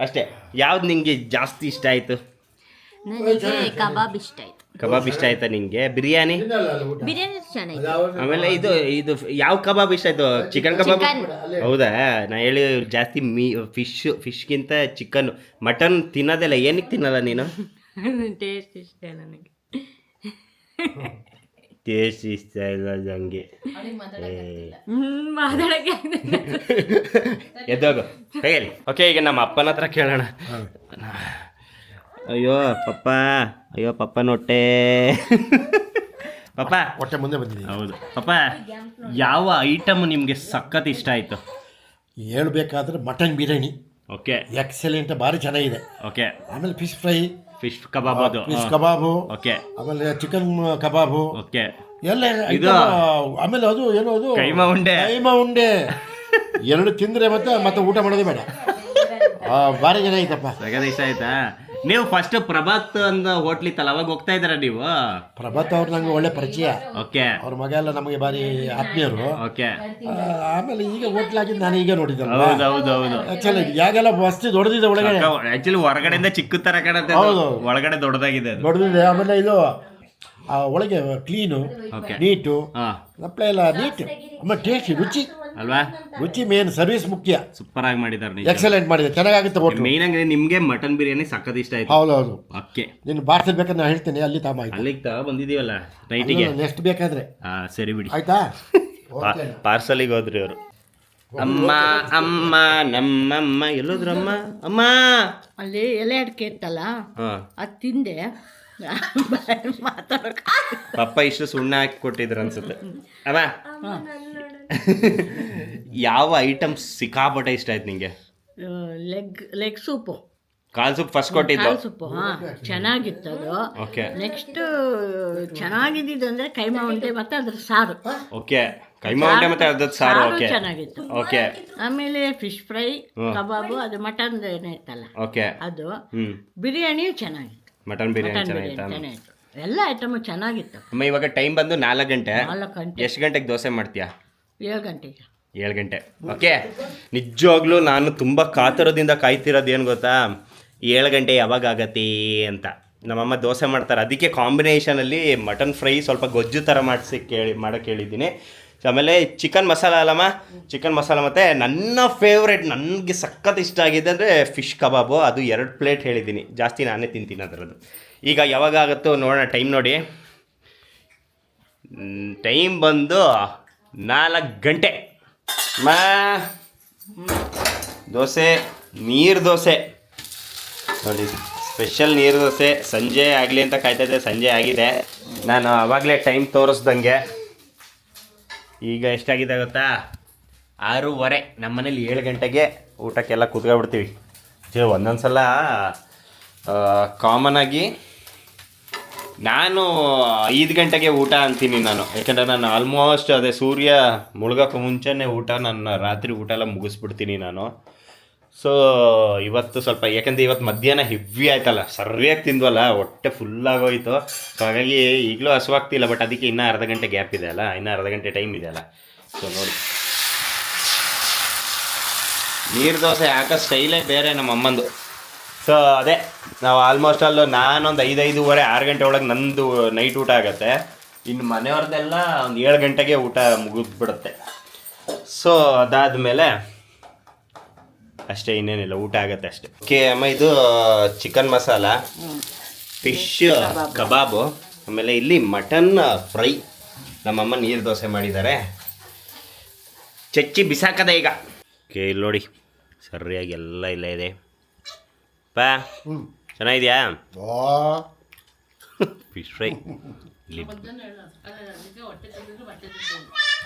ಅಷ್ಟೇ. ಯಾವ್ದು ನಿಂಗೆ ಜಾಸ್ತಿ ಇಷ್ಟ ಆಯಿತು? ನನಗೆ ಕಬಾಬ್ ಇಷ್ಟ ಆಯ್ತು. ಕಬಾಬ್ ಇಷ್ಟ ಆಯ್ತಾ ನಿಂಗೆ? ಬಿರಿಯಾನಿ ಬಿರಿಯಾನಿ ಚೆನ್ನಾಗಿತ್ತು. ಆಮೇಲೆ ಇದು ಯಾವ ಕಬಾಬ್ ಇಷ್ಟ ಆಯ್ತು? ಚಿಕನ್ ಕಬಾಬ್. ಹೌದಾ? ನಾ ಹೇಳಿ ಜಾಸ್ತಿ ಫಿಶ್ಗಿಂತ ಚಿಕನ್, ಮಟನ್ ತಿನ್ನೋದಿಲ್ಲ. ಏನಕ್ಕೆ ತಿನ್ನಲ್ಲ ನೀನು? ಟೇಸ್ಟ್ ಇಷ್ಟ ನನಗೆ. ಟೇಸ್ಟ್ ಇಷ್ಟ ಇಲ್ಲ ಹಂಗೆ. ಮಾತಾಡಕ್ಕೆ ಎದ್ದೋಗು ಹೇಳಿ. ಓಕೆ, ಈಗ ನಮ್ಮ ಅಪ್ಪನ ಹತ್ರ ಕೇಳೋಣ. ಅಯ್ಯೋ ಪಪ್ಪ ಹೊಟ್ಟೆ ಪಪ್ಪ ಹೊಟ್ಟೆ ಮುಂದೆ ಬಂದಿದ್ದೀನಿ. ಹೌದು ಪಪ್ಪ, ಯಾವ ಐಟಮ್ ನಿಮಗೆ ಸಖತ್ ಇಷ್ಟ ಆಯಿತು? ಹೇಳ್ಬೇಕಾದ್ರೆ ಮಟನ್ ಬಿರಿಯಾನಿ ಓಕೆ, ಎಕ್ಸಲೆಂಟ್, ಭಾರಿ ಚೆನ್ನಾಗಿದೆ. ಓಕೆ. ಆಮೇಲೆ ಫಿಶ್ ಫ್ರೈ, ಫಿಶ್ ಕಬಾಬ್, ಅದು ಫಿಶ್ ಕಬಾಬು, ಓಕೆ. ಆಮೇಲೆ ಚಿಕನ್ ಕಬಾಬು, ಓಕೆ. ಎಲ್ಲ ಇದು ಆಮೇಲೆ ಅದು ಏನೋ ಅದು ಕೈಮಾ ಉಂಡೆ. ಎರಡು ತಿಂದರೆ ಮತ್ತೆ ಊಟ ಮಾಡೋದೇ ಬೇಡ. ಭಾರಿ ಚೆನ್ನಾಗಿತ್ತಪ್ಪ. ಸಖತ್ ಇಷ್ಟ ಆಯ್ತಾ? ನೀವು ಫಸ್ಟ್ ಪ್ರಭಾತ್ ಅಂದ ಹೋಟ್ಲಿತ್ತಲ್ಲ, ಅವಾಗ ಹೋಗ್ತಾ ಇದ್ದೀರಾ ನೀವು? ಪ್ರಭಾತ್ ಅವ್ರು ನಂಗೆ ಒಳ್ಳೆ ಪರಿಚಯ. ಓಕೆ. ಅವ್ರ ಮಗ ಎಲ್ಲ ನಮಗೆ ಭಾರಿ ಆತ್ಮೀಯರು. ಓಕೆ. ಆಮೇಲೆ ಈಗ ಹೋಟ್ಲಾಗಿದ್ದು ನಾನು ಈಗ ನೋಡಿದ್ದಲ್ಲ. ಹೌದು. ಆಕ್ಚುಲಿ ಯಾಗೆಲ್ಲ ವಸ್ತು ದೊಡ್ಡದಿದೆ ಒಳಗಡೆ. ಆಕ್ಚುಲಿ ಹೊರಗಡೆಯಿಂದ ಚಿಕ್ಕ ತರ ಕಾಣುತ್ತೆ, ಒಳಗಡೆ ದೊಡ್ಡದಾಗಿದೆ ಅದು. ದೊಡ್ಡದಿದೆ. ಆಮೇಲೆ ಇದು ಒಳಗೆ ಕ್ಲೀನು, ನೀಟು, ಸಪ್ಲೈ ಎಲ್ಲ ನೀಟ್. ಆಮೇಲೆ ಟೇಸ್ಟ್, ರುಚಿ ಅಲ್ವಾ? ರುಚಿ ಮೇನ್, ಸರ್ವಿಸ್ ಮುಖ್ಯ. ಸೂಪರ್ ಆಗಿ ಮಾಡಿದ್ದಾರೆ, ಎಕ್ಸಲೆಂಟ್ ಮಾಡಿದೆ, ಚೆನ್ನಾಗಾಗುತ್ತೆ ಹೋಟ್ಲು. ಮೇನ್ ಆಗಿ ನಿಮ್ಗೆ ಮಟನ್ ಬಿರಿಯಾನಿ ಸಖತ್ ಇಷ್ಟ ಆಯ್ತು. ಹೌದು. ಓಕೆ, ನೀನು ಭಾರತದ ಬೇಕಾದ್ರೆ ನಾನು ಹೇಳ್ತೇನೆ, ಅಲ್ಲಿ ಅಲ್ಲಿಗೆ ಬಂದಿದೀವಲ್ಲ ನೈಟಿಗೆ. ನೆಕ್ಸ್ಟ್ ಬೇಕಾದ್ರೆ ಸರಿ ಬಿಡಿ, ಆಯ್ತಾ? ಪಾರ್ಸಲಿಗೆ ಹೋದ್ರಿ ಅವರು. ಅಮ್ಮ ನಮ್ಮಮ್ಮ ಎಲ್ಲೋದ್ರು? ಅಮ್ಮ ಅಲ್ಲಿ ಎಲೆ ಅಡಿಕೆ ಇತ್ತಲ್ಲ, ಅದು ತಿಂದೆ. ಪಪ್ಪ ಇಷ್ಟು ಸುಣ್ಣ ಹಾಕಿ ಕೊಟ್ಟಿದ್ರು ಅನ್ಸುತ್ತೆ. ಅಮ್ಮ, ಯಾವ ಐಟಮ್ ಸಿಕ್ಕಾಪಟ್ಟೆ ಇಷ್ಟ ಆಯ್ತು ನಿಂಗೆ? ಲೆಗ್ ಸೂಪು, ಕಾಲ್ ಸೂಪ್ ಫಸ್ಟ್ ಕೊಟ್ಟಿದ್ದು. ಕಾಲ್ ಸೂಪು ಚೆನ್ನಾಗಿತ್ತು ಅದು. ಓಕೆ. ನೆಕ್ಸ್ಟ್ ಚೆನ್ನಾಗಿದ್ದು ಅಂದ್ರೆ ಕೈಮಾ ಉಂಡೆ ಮತ್ತೆ ಅದ್ರ ಸಾರು. ಓಕೆ, ಕೈಮಾ ಉಂಡೆ ಮತ್ತೆ ಅದ್ರ ಸಾರು. ಓಕೆ, ಚೆನ್ನಾಗಿತ್ತು. ಓಕೆ. ಆಮೇಲೆ ಫಿಶ್ ಫ್ರೈ, ಕಬಾಬು, ಅದು ಮಟನ್ ಏನಿತ್ತಲ್ಲ ಓಕೆ, ಅದು. ಬಿರಿಯಾನಿಯು ಚೆನ್ನಾಗಿತ್ತು. ಮಟನ್ ಬಿರಿಯಾನಿ ಚೆನ್ನಾಗಿತ್ತು. ಚೆನ್ನಾಗಿತ್ತು, ಎಲ್ಲ ಐಟಮು ಚೆನ್ನಾಗಿತ್ತು. ಅಮ್ಮ, ಇವಾಗ ಟೈಮ್ ಬಂದು 4 ಗಂಟೆ. 4 ಗಂಟೆ. ಎಷ್ಟು ಗಂಟೆಗೆ ದೋಸೆ ಮಾಡ್ತೀಯಾ? 7 ಗಂಟೆಗೆ. 7 ಗಂಟೆ. ಓಕೆ. ನಿಜವಾಗ್ಲೂ ನಾನು ತುಂಬ ಕಾತರದಿಂದ ಕಾಯ್ತಿರೋದು ಏನು ಗೊತ್ತಾ? 7 ಗಂಟೆ ಯಾವಾಗ ಆಗತ್ತೆ ಅಂತ. ನಮ್ಮಮ್ಮ ದೋಸೆ ಮಾಡ್ತಾರೆ, ಅದಕ್ಕೆ ಕಾಂಬಿನೇಷನಲ್ಲಿ ಮಟನ್ ಫ್ರೈ ಸ್ವಲ್ಪ ಗೊಜ್ಜು ಥರ ಮಾಡೋಕ್ಕೆ ಹೇಳಿದ್ದೀನಿ. ಆಮೇಲೆ ಚಿಕನ್ ಮಸಾಲ ಅಲ್ಲಮ್ಮ, ಚಿಕನ್ ಮಸಾಲ ಮತ್ತು ನನ್ನ ಫೇವ್ರೇಟ್, ನನಗೆ ಸಖತ್ ಇಷ್ಟ ಆಗಿದೆ ಅಂದರೆ ಫಿಶ್ ಕಬಾಬು. ಅದು 2 ಪ್ಲೇಟ್ ಹೇಳಿದ್ದೀನಿ, ಜಾಸ್ತಿ ನಾನೇ ತಿಂತೀನಿ ಅದರದ್ದು. ಈಗ ಯಾವಾಗ ಆಗುತ್ತೋ ನೋಡೋಣ. ಟೈಮ್ ನೋಡಿ, ಟೈಮ್ ಬಂದು 4 ಗಂಟೆ. ದೋಸೆ, ನೀರು ದೋಸೆ ನೋಡಿ, ಸ್ಪೆಷಲ್ ನೀರು ದೋಸೆ. ಸಂಜೆ ಆಗಲಿ ಅಂತ ಕಾಯ್ತಾಯಿದ್ದೆ, ಸಂಜೆ ಆಗಿದೆ. ನಾನು ಆವಾಗಲೇ ಟೈಮ್ ತೋರಿಸ್ದಂಗೆ ಈಗ ಎಷ್ಟಾಗಿದೆ ಗೊತ್ತಾ? 6:15. ನಮ್ಮನೇಲಿ 7 ಗಂಟೆಗೆ ಊಟಕ್ಕೆಲ್ಲ ಕೂತ್ಕೊಬಿಡ್ತೀವಿ. ಒಂದೊಂದು ಸಲ ಕಾಮನಾಗಿ ನಾನು 5 ಗಂಟೆಗೆ ಊಟ ಅಂತೀನಿ ನಾನು. ಯಾಕಂದರೆ ನಾನು ಆಲ್ಮೋಸ್ಟ್ ಅದೇ ಸೂರ್ಯ ಮುಳುಗೋಕ್ಕೆ ಮುಂಚೆನೇ ನನ್ನ ರಾತ್ರಿ ಊಟ ಎಲ್ಲ ಮುಗಿಸ್ಬಿಡ್ತೀನಿ ನಾನು. ಸೊ ಇವತ್ತು ಸ್ವಲ್ಪ, ಯಾಕಂದರೆ ಇವತ್ತು ಮಧ್ಯಾಹ್ನ ಹೆವಿ ಆಯ್ತಲ್ಲ, ಸರಿಯಾಗಿ ತಿಂದ್ವಲ್ಲ, ಹೊಟ್ಟೆ ಫುಲ್ಲಾಗೋಯ್ತು. ಸೊ ಹಾಗಾಗಿ ಈಗಲೂ ಹಸುವಾಗ್ತಿಲ್ಲ, ಬಟ್ ಅದಕ್ಕೆ ಇನ್ನೂ ಅರ್ಧ ಗಂಟೆ ಗ್ಯಾಪ್ ಇದೆ ಅಲ್ಲ, ಇನ್ನೂ ಅರ್ಧ ಗಂಟೆ ಟೈಮ್ ಇದೆ ಅಲ್ಲ. ಸೊ ನೋಡಿ, ನೀರು ದೋಸೆ ಹಾಕೋ ಸ್ಟೈಲೇ ಬೇರೆ ನಮ್ಮ ಅಮ್ಮಂದು. ಸೊ ಅದೇ ನಾವು ಆಲ್ಮೋಸ್ಟ್ ಅಲ್ಲೂ ನಾನೊಂದು 5:30, 6 ಗಂಟೆ ಒಳಗೆ ನಂದು ನೈಟ್ ಊಟ ಆಗುತ್ತೆ. ಇನ್ನು ಮನೆಯವ್ರದ್ದೆಲ್ಲ ಒಂದು 7 ಗಂಟೆಗೆ ಊಟ ಮುಗಿದ್ಬಿಡುತ್ತೆ. ಸೊ ಅದಾದಮೇಲೆ ಅಷ್ಟೇ, ಇನ್ನೇನಿಲ್ಲ, ಊಟ ಆಗುತ್ತೆ ಅಷ್ಟೇ. ಓಕೆ ಅಮ್ಮ, ಇದು ಚಿಕನ್ ಮಸಾಲ, ಫಿಶ್ ಕಬಾಬು, ಆಮೇಲೆ ಇಲ್ಲಿ ಮಟನ್ ಫ್ರೈ. ನಮ್ಮಮ್ಮ ನೀರು ದೋಸೆ ಮಾಡಿದ್ದಾರೆ, ಚಚ್ಚಿ ಬಿಸಾಕದ ಈಗ. ಓಕೆ, ಇಲ್ಲಿ ನೋಡಿ ಸರಿಯಾಗಿ ಎಲ್ಲ ಇಲ್ಲ ಇದೆ. ಪಾ ಚೆನ್ನಾಗಿದೆಯಾ? ಫಿಶ್ ಫ್ರೈ ಇಲ್ಲಿ.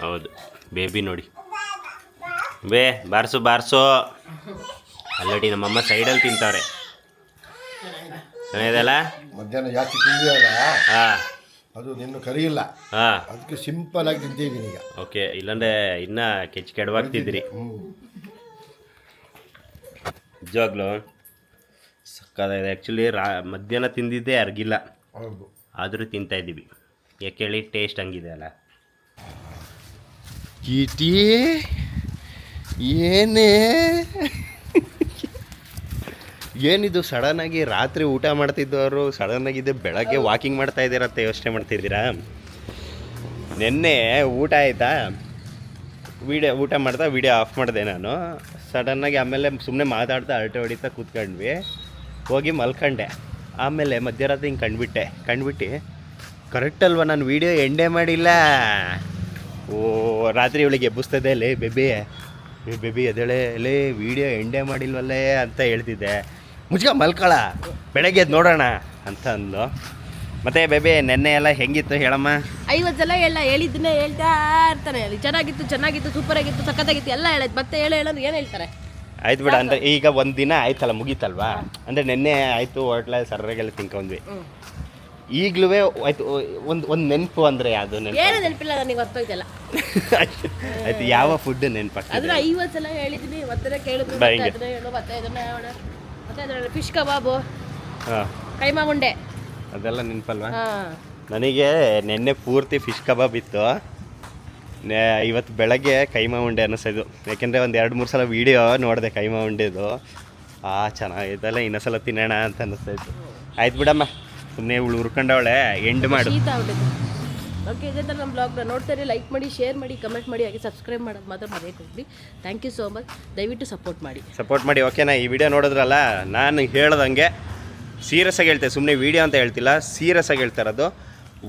ಹೌದು, ಬೇಬಿ ನೋಡಿ, ಬಾರ್ಸು ಅಲ್ಲಡಿ. ನಮ್ಮಮ್ಮ ಸೈಡಲ್ಲಿ ತಿಂತಾರೆ. ಚೆನ್ನಾಗಿದೆಯಲ್ಲ? ಮಧ್ಯಾಹ್ನ ಜಾಸ್ತಿ ತಿಂದಿಯಲ್ಲ, ಹಾಂ, ಅದು ನಿನ್ನ ಕರಿಯಿಲ್ಲ, ಹಾಂ, ಅದಕ್ಕೆ ಸಿಂಪಲ್ ಆಗಿ ತಿಂತಿದ್ದೀನಿ ಈಗ. ಓಕೆ, ಇಲ್ಲಾಂದರೆ ಇನ್ನೂ ಕೆಡವಾಗ್ತಿದ್ದೀರಿ. ನಿಜವಾಗ್ಲೂ ಸಕ್ಕತ್ತಾಗಿದೆ. ಆ್ಯಕ್ಚುಲಿ ಮಧ್ಯಾಹ್ನ ತಿಂದಿದ್ದೇ ಅರ್ಗಿಲ್ಲ, ಹೌದು, ಆದರೂ ತಿಂತಾಯಿದ್ದೀವಿ. ಯಾಕೆ ಹೇಳಿ, ಟೇಸ್ಟ್ ಹಂಗಿದೆ ಅಲ್ಲ. ಏನೇ ಏನಿದು ಸಡನ್ನಾಗಿ ರಾತ್ರಿ ಊಟ ಮಾಡ್ತಿದ್ದವರು ಸಡನ್ನಾಗಿದೆ ಬೆಳಗ್ಗೆ ವಾಕಿಂಗ್ ಮಾಡ್ತಾ ಇದ್ದೀರಂತ ಯೋಚನೆ ಮಾಡ್ತಿದ್ದೀರಾ? ನಿನ್ನೆ ಊಟ ಆಯಿತಾ, ಊಟ ಮಾಡ್ತಾ ವೀಡಿಯೋ ಆಫ್ ಮಾಡಿದೆ ನಾನು. ಸಡನ್ನಾಗಿ ಆಮೇಲೆ ಸುಮ್ಮನೆ ಮಾತಾಡ್ತಾ ಅರಟೆ ಹೊಡಿತಾ ಕೂತ್ಕೊಂಡ್ವಿ. ಹೋಗಿ ಮಲ್ಕೊಂಡೆ. ಆಮೇಲೆ ಮಧ್ಯರಾತ್ರಿ ಹಿಂಗೆ ಕಂಡುಬಿಟ್ಟು ಕರೆಕ್ಟ್ ಅಲ್ವಾ ನಾನು ವೀಡಿಯೋ ಎಂಡೇ ಮಾಡಿಲ್ಲ. ಓ ರಾತ್ರಿ ಇವಳಿಗೆ ಎಬ್ಬಿಸ್ತದೆ ಲೇ ಬೇಬಿ ಎದಳೆ ಲೇ ವೀಡಿಯೋ ಎಂಡೇ ಮಾಡಿಲ್ವಲ್ಲೇ ಅಂತ ಹೇಳ್ತಿದ್ದೆ. ಮುಚ್ಕ ಮಲ್ಕೊಳ, ಬೆಳಗ್ಗೆ ಎದ್ದು ನೋಡೋಣ ಅಂತ ಅಂದ್ಲು. ಮತ್ತೆ ಬೇಬಿ ನೆನ್ನೆ ಎಲ್ಲ ಹೆಂಗಿತ್ತು ಹೇಳಮ್ಮ? 50 ಸಲ ಹೇಳಿದ್ದನ್ನೇ ಹೇಳ್ತಾ ಇರ್ತಾನೆ. ಚೆನ್ನಾಗಿತ್ತು ಸೂಪರಾಗಿತ್ತು ಸಖತ್ತಾಗಿತ್ತು ಎಲ್ಲ ಹೇಳೋದು. ಮತ್ತೆ ಹೇಳೋದು ಏನು ಹೇಳ್ತಾರೆ? ಆಯ್ತು ಬಿಡ. ಅಂದರೆ ಈಗ ಒಂದು ದಿನ ಆಯ್ತಲ್ಲ, ಮುಗೀತಲ್ವಾ? ಅಂದರೆ ನೆನ್ನೆ ಆಯಿತು, ಹೋಟ್ಲ ಸರ್ರಾಗೆಲ್ಲ ತಿನ್ಕೊಂಡ್ವಿ. ಈಗಲೂ ಆಯ್ತು ಒಂದು ನೆನಪು ಅಂದರೆ ಯಾವುದು ನೆನಪು? ಏನು ನೆನಪಿಲ್ಲ ನನಗೆ, ಗೊತ್ತಾಯ್ತಲ್ಲ. ಆಯ್ತು, ಯಾವ ಫುಡ್ ನೆನಪಾಗ್ತದೆ? ಅದನ್ನ 50 ಸಲ ಹೇಳಿದ್ದೀನಿ. ಮತ್ತೆ ಕೇಳಿದ್ರು ಬಾ ಹಿಂಗೆ. ಅದನ್ನ ಹೇಳು, ಮತ್ತೆ ಇದನ್ನ ಹೇಳು. ಮತ್ತೆ ಅದರಲ್ಲಿ ಫಿಶ್ ಕಬಾಬು, ಹಾಂ, ಕೈಮಾ ಉಂಡೆ ಅದೆಲ್ಲ ನೆನಪಲ್ವಾ? ಹಾಂ. ನನಗೆ ನಿನ್ನೆ ಪೂರ್ತಿ ಫಿಶ್ ಕಬಾಬ್ ಇತ್ತು. ಇವತ್ತು ಬೆಳಗ್ಗೆ ಕೈಮಾ ಉಂಡೆ ಅನ್ನಿಸೋದು. ಯಾಕೆಂದರೆ ಒಂದು 2-3 ಸಲ ವೀಡಿಯೋ ನೋಡಿದೆ ಕೈಮಾ ಉಂಡೆದು. ಚೆನ್ನಾಗಿತ್ತಲ್ಲ, ಇನ್ನೊಂದ್ಸಲ ತಿನ್ನೋಣ ಅಂತ ಅನ್ನಿಸ್ತಾಯಿತ್ತು. ಆಯ್ತು ಬಿಡಮ್ಮ, ಸುಮ್ಮನೆ ಇವಳು ಹುರ್ಕೊಂಡವಳೆ, ಎಂಡ್ ಮಾಡು. ಶೀತ ಆಗ್ಬಿಟ್ಟಿದೆ. ಓಕೆ, ಇದೇ ಥರ ನಮ್ಮ ಬ್ಲಾಗ್ನ ನೋಡ್ತಾರೆ. ಲೈಕ್ ಮಾಡಿ, ಶೇರ್ ಮಾಡಿ, ಕಮೆಂಟ್ ಮಾಡಿ, ಹಾಗೆ ಸಬ್ಸ್ಕ್ರೈಬ್ ಮಾಡೋದು ಮಾತ್ರ ಮರೆಯಕ್ಕೆ. Thank you so much. ದಯವಿಟ್ಟು ಸಪೋರ್ಟ್ ಮಾಡಿ. ಓಕೆನಾ? ಈ ವಿಡಿಯೋ ನೋಡಿದ್ರಲ್ಲ, ನಾನು ಹೇಳ್ದಂಗೆ ಸೀರಿಯಸ್ ಆಗಿ ಹೇಳ್ತೆ, ಸುಮ್ಮನೆ ವೀಡಿಯೋ ಅಂತ ಹೇಳ್ತಿಲ್ಲ, ಸೀರಿಯಸ್ ಆಗಿ ಹೇಳ್ತಾ ಇರೋದು.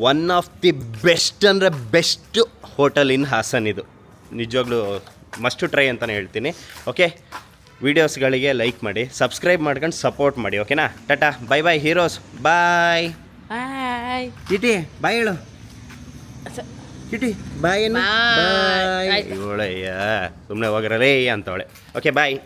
ಒನ್ ಆಫ್ ದಿ ಬೆಸ್ಟ್ ಅಂದರೆ ಬೆಸ್ಟ್ ಹೋಟೆಲ್ ಇನ್ ಹಾಸನ್ ಇದು. ನಿಜವಾಗ್ಲೂ ಮಸ್ಟ್ ಟ್ರೈ ಅಂತಲೇ ಹೇಳ್ತೀನಿ. ಓಕೆ, ವೀಡಿಯೋಸ್ಗಳಿಗೆ ಲೈಕ್ ಮಾಡಿ, ಸಬ್ಸ್ಕ್ರೈಬ್ ಮಾಡ್ಕೊಂಡು ಸಪೋರ್ಟ್ ಮಾಡಿ. ಓಕೆನಾ? ಟಾಟಾ, ಬೈ ಬೈ ಹೀರೋಸ್, ಬಾಯ್. ಬಾಯ್ ಕಿಟಿ ಬಾಯ್ ಹೇಳು. ಕಿಟಿ ಬಾಯ್ ಏನು? ಬಾಯ್. ಇವಳಯ್ಯ ಸುಮ್ಮನೆ ಹೋಗ್ರಲೇ ಅಂತವಳೆ. ಓಕೆ, ಬಾಯ್.